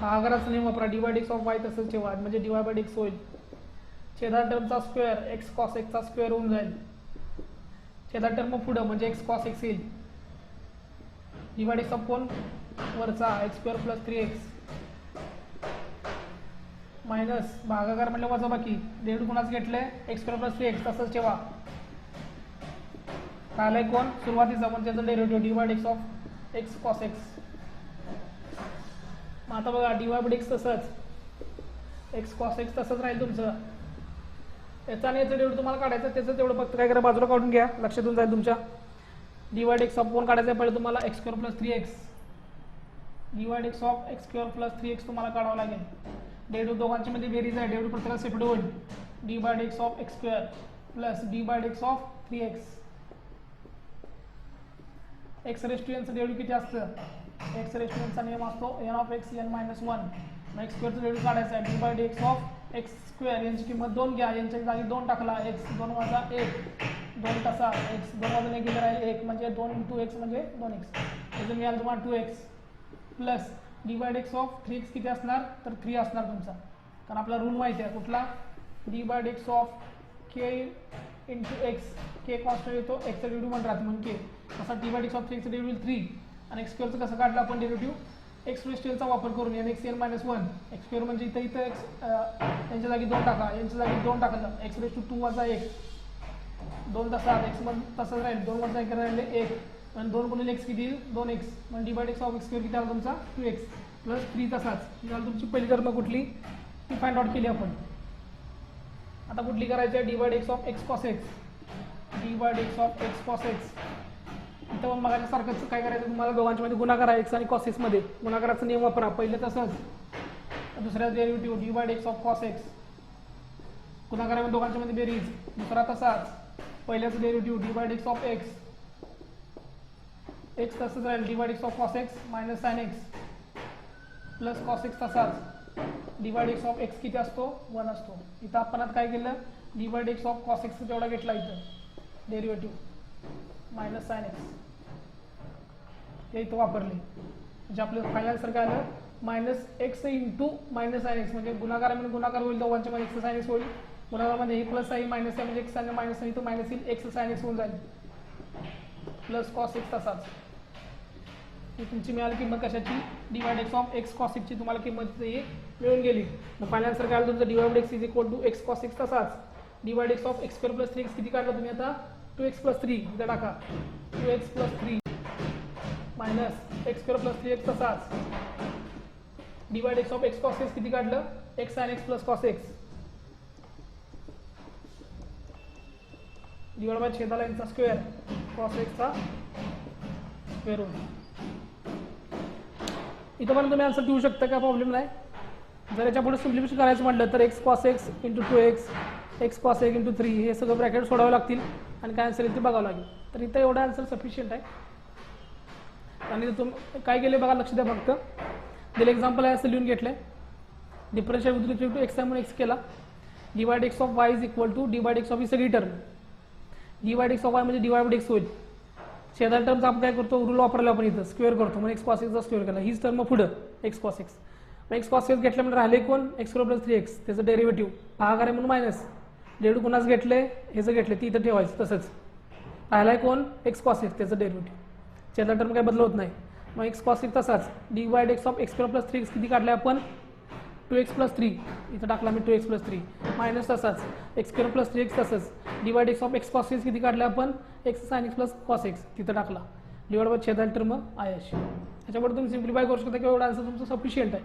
भागाकाराचा नियम वापरा. डिवाइड एक्स ऑफ वाय तसंच ठेवा म्हणजे डिवाइड बाय एक्स होईल. छेदा टर्मचा स्क्वेअर एक्स कॉस एक्सचा स्क्वेअर होऊन जाईल. छेदा टर्म पुढं म्हणजे एक्स कॉस एक्स येईल. डिवाइड एक्स ऑफ कोण वरचा x square plus 3x minus भागाकार म्हटलं वजा बाकी डेरिव्हेटिव्ह कोणाच घेतलंय एक्स स्क्वेअर प्लस 3x तसंच ठेवा. राहिलंय कोण सुरुवातीचा पण त्याचं derivative divide x of x cos x. मग आता बघा डिवाइड एक्स तसंच एक्स कॉस एक्स तसंच राहील तुमचं. याचा आणि याचं डेरिव्हेटिव्ह तुम्हाला काढायचं त्याचं तेवढं फक्त काय करा बाजूला काढून घ्या लक्षात येऊन जाईल तुमच्या. डिवाइड एक्स ऑफ कोण काढायचं आहे पहिले तुम्हाला x square plus 3x. Divide x of x square plus 3x तुम्हाला काढावं लागेल. डेरिव्हेटिव्ह दोघांच्या मध्ये बेरीज आहे डेरिव्हेटिव्ह प्रत्येकाला सेपरेट होईल. Divide x of x square plus divide x of 3x. X raise to एनचं डेरिव्हेटिव्ह किती असतं एक्स रेस टू एनचा नियम असतो n of x n minus 1. मग एक्स स्क्वेअरचं डेरिव्हेटिव्ह काढायचं आहे divide x of x square यांची किंमत 2 घ्या यांच्या जागी 2 टाकला एक्स 2 वजा 1 2 तसा एक्स 2 वजा 1 राहील 1 म्हणजे 2 इंटू एक्स म्हणजे 2x. त्याचं मिळालं तुम्हाला 2x plus divide x of 3x किती असणार तर 3 असणार तुमचा कारण आपला रूल माहिती आहे कुठला divide x of K into x K constant येतो एक्सचा डेरिव्हेटिव्ह म्हणून राहते म्हणून के तसा divide x of 3x derivative 3 आणि एक्स स्क्वेअरचं कसं काढलं आपण डेरिव्हेटिव्ह एक्स रेस टू एनचा वापर करून n x n minus 1 x square म्हणजे इथं एक्स यांच्या जागी 2 टाका यांच्या जागी 2 टाकलं एक्स रेस टू 2 वजा 1 2 तसा एक्स मध्ये तसंच राहील 2 वजा 1 राहिले 1 आणि 2 गुणिले एक्स किती 2x म्हणजे divide x of x square किती आला तुमचा 2x प्लस 3 तसाच झालं तुमची पहिली टर्म कुठली ती फाइंड आउट केली आपण. आता कुठली करायची आहे divide x of x cos x divide x of x cos x. इथं पण मगाच्या सारखंच काय करायचं तुम्हाला दोघांच्या मध्ये गुणाकार आहे एक्स आणि कॉस एक्स मध्ये गुणाकाराचा नियम वापरा. पहिले तसंच दुसऱ्या derivative divide x of cos x गुणाकारामध्ये दोघांच्या मध्ये बेरीज. दुसरा तसाच पहिल्याचं derivative divide x of x x तसंच राहील divide x of cos x minus sine x plus cos x तसाच डिवाइड एक्स ऑफ एक्स किती असतो 1 असतो. इथं आपण आता काय केलं divide x of cos x तेवढा घेतला इथं डेरिव्हेटिव्ह मायनस साइन एक्स हे इथं वापरले म्हणजे आपलं फायनल आन्सर काय आलं minus x into minus sine x म्हणजे गुणाकारामध्ये गुणाकार होईल दोघांच्या मध्ये एक्स साइन एक्स होईल गुणाकारामध्ये हे प्लस आहे मायनस आहे म्हणजे एक्स आणि मायनस आहे इथं मायनस येईल एक्स साइन एक्स होऊन जाईल प्लस कॉस एक्स तसाच ही तुमची मिळाली किंमत कशाची, divide x of x cos एक्सची तुम्हाला किंमत हे मिळून गेली. मग फायनल आन्सर काय आलं तुमचं, divide x is equal to x cos x. तसाच divide x of x square plus 3x किती काढला तुम्ही आता, 2x प्लस 3 इथं टाका, 2x plus 3 minus x square plus 3x. तसाच divide x of x cos x किती काढलं, x sine x plus cos x divide by छेदाला यांचा स्क्वेअर कॉस एक्सचा स्क्वेअर रूट. इथं पण तुम्ही आन्सर देऊ शकता, काय प्रॉब्लेम नाही. जर याच्या पुढे सिम्प्लिफिकेशन करायचं म्हटलं तर x cos x into 2x x cos x into 3 हे सगळं ब्रॅकेट सोडावं लागतील आणि काय आन्सर येते बघावं लागेल. तर इथं एवढा आन्सर सफिशियंट आहे. आणि तुम्ही काय केले बघा, लक्ष द्या फक्त. दिलं एक्झाम्पल आहे असं लिहून घेतलंय, differential with respect to x आहे म्हणून एक्स केला, divide x of y is equal to divide x of ही सगळी term, divide x of y म्हणजे डिवाइड एक्स होईल. शेजारी टर्मचा आपण काय करतो, रूल वापरला आपण इथं स्क्वेअर करतो, म्हणून एक्स कॉस एक्सचा स्क्वेअर केला. हीच टर्म पुढं एक्स कॉस एक्स. मग एक्स कॉस एक्स घेतल्यामुळे राहिले कोण, एक्स स्क्वेअर प्लस 3x त्याचं डेरिव्हेटिव्ह भागाकार आहे म्हणून मायनस, डेरिव्हेटिव्ह कोणाच घेतले, ह्याचं घेतले ती इथं ठेवायचं. तसंच राहिलाय कोण, एक्स कॉस एक्स त्याचं डेरिव्हेटिव्ह, शेजारी टर्म काय बदलत नाही. मग एक्स कॉस एक्स तसाच, divide x of x square plus 3x किती काढले आपण, 2x प्लस 3 इथं टाकला मी 2x प्लस 3 मायनस. तसाच एक्स स्क्वेअर प्लस 3x तसंच, divide x of x cos x किती काढले आपण, x sine x plus cos x तिथं टाकला, डिवाइड बाय छेदाला टर्म आहे अशी. त्याच्यामुळे तुम्ही सिम्प्लिफाय करू शकता किंवा एवढा आन्सर तुमचं सफिशियंट आहे.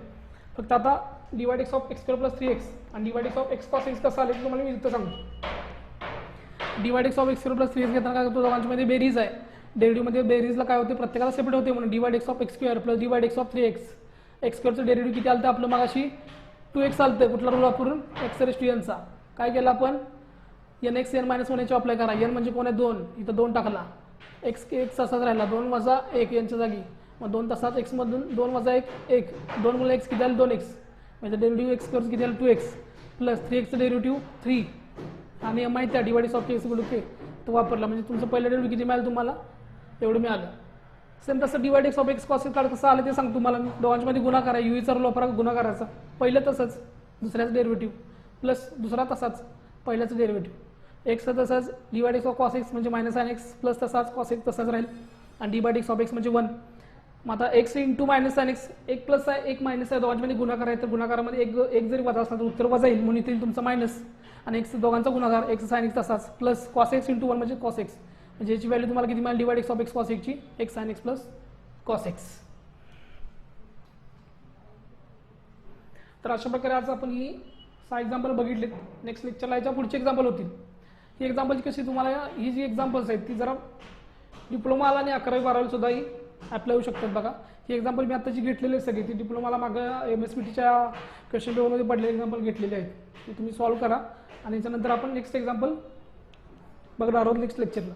फक्त आता divide x of x square plus 3x आणि divide x of x cos x कसं आले तुम्हाला मी इथं सांगतो. Divide x of x square plus 3x घेताना काय होतो, दोघांच्यामध्ये बेरीज आहे, डेरिव्हेटिव्हमध्ये बेरीजला काय होते, प्रत्येकाला सेपरेट होते म्हणून divide x of x square plus divide x of 3x. X स्क्वेअरचं डेरिव्हेटिव्ह किती आलं आपलं मगाशी, 2x आलतं, कुठला रूल वापरून, एक्स रेस टू एनचा. काय केलं आपण, एन एक्स एन मायनस 1 याची अप्लाय करा. एन म्हणजे कोण आहे 2, इथं 2 टाकला, एक्स एक्स तसाच राहिला, 2 वजा 1 यांच्या जागी, मग 2 तसाच, एक्स मधून 2 वजा 1 1, 2 मुळे एक्स किती आलं 2x, म्हणजे डेरिव्हेटिव्ह एक्स स्क्वेअर किती आलं 2x प्लस 3xचं डेरिव्हेटिव्ह 3 आणि माहिती आहे divide of x equal to k तो वापरला, म्हणजे तुमचं पहिलं डेरिव्हेटिव्ह किती मिळालं तुम्हाला, एवढं मिळालं. सेम तसं divide x of x cos x काढ कसं आलं ते सांग तुम्हाला मी. दोघांच्यामध्ये गुणाकार आहे, युईचा रूल वापरा गुणाकाराचा, पहिलं तसंच दुसऱ्याचं डेरिव्हेटिव्ह प्लस दुसरा तसाच पहिल्याचं डेरिव्हेटिव्ह, एक्सचं तसंच, divide x of cos x म्हणजे मायनस साइन एक्स प्लस तसाच कॉस एक्स तसाच राहील आणि डिवाइड एक्स ऑफ एक्स म्हणजे 1. मग आता x into minus sine x, एक प्लस आहे एक मायनस आहे, दोघांमध्ये गुणाकार आहे, तर गुणाकारामध्ये एक जरी वजा असला तर उत्तर वजा येईल म्हणून इथे तुमचं मायनस, आणि एक्स दोघांचा गुणाकार एक्स साइन एक्स तसाच प्लस कॉस एक्स इंटू 1 म्हणजे कॉस एक्स, म्हणजे याची व्हॅल्यू तुम्हाला किती मिळाली, divide x of x cos एक्सची x sine x plus cos x. तर अशा प्रकारे आज आपण ही 6 एक्झाम्पल बघितलेत. नेक्स्ट लेक्चरला याच्या पुढचे एक्झाम्पल होतील. ही एक्झाम्पल कशी तुम्हाला, ही जी एक्झाम्पल्स आहेत ती जरा डिप्लोमाला आणि 11वी 12वी सुद्धा ही अप्लाय होऊ शकतात बघा. ही एक्झाम्पल मी आता जी घेतलेली आहे सगळी ती डिप्लोमाला मागं MSBTच्या क्वेश्चन पेपरमध्ये पडलेले एक्झाम्पल घेतलेले आहेत, ते तुम्ही सॉल्व्ह करा आणि त्याच्यानंतर आपण नेक्स्ट एक्झाम्पल बघणार आहोत नेक्स्ट लेक्चरला.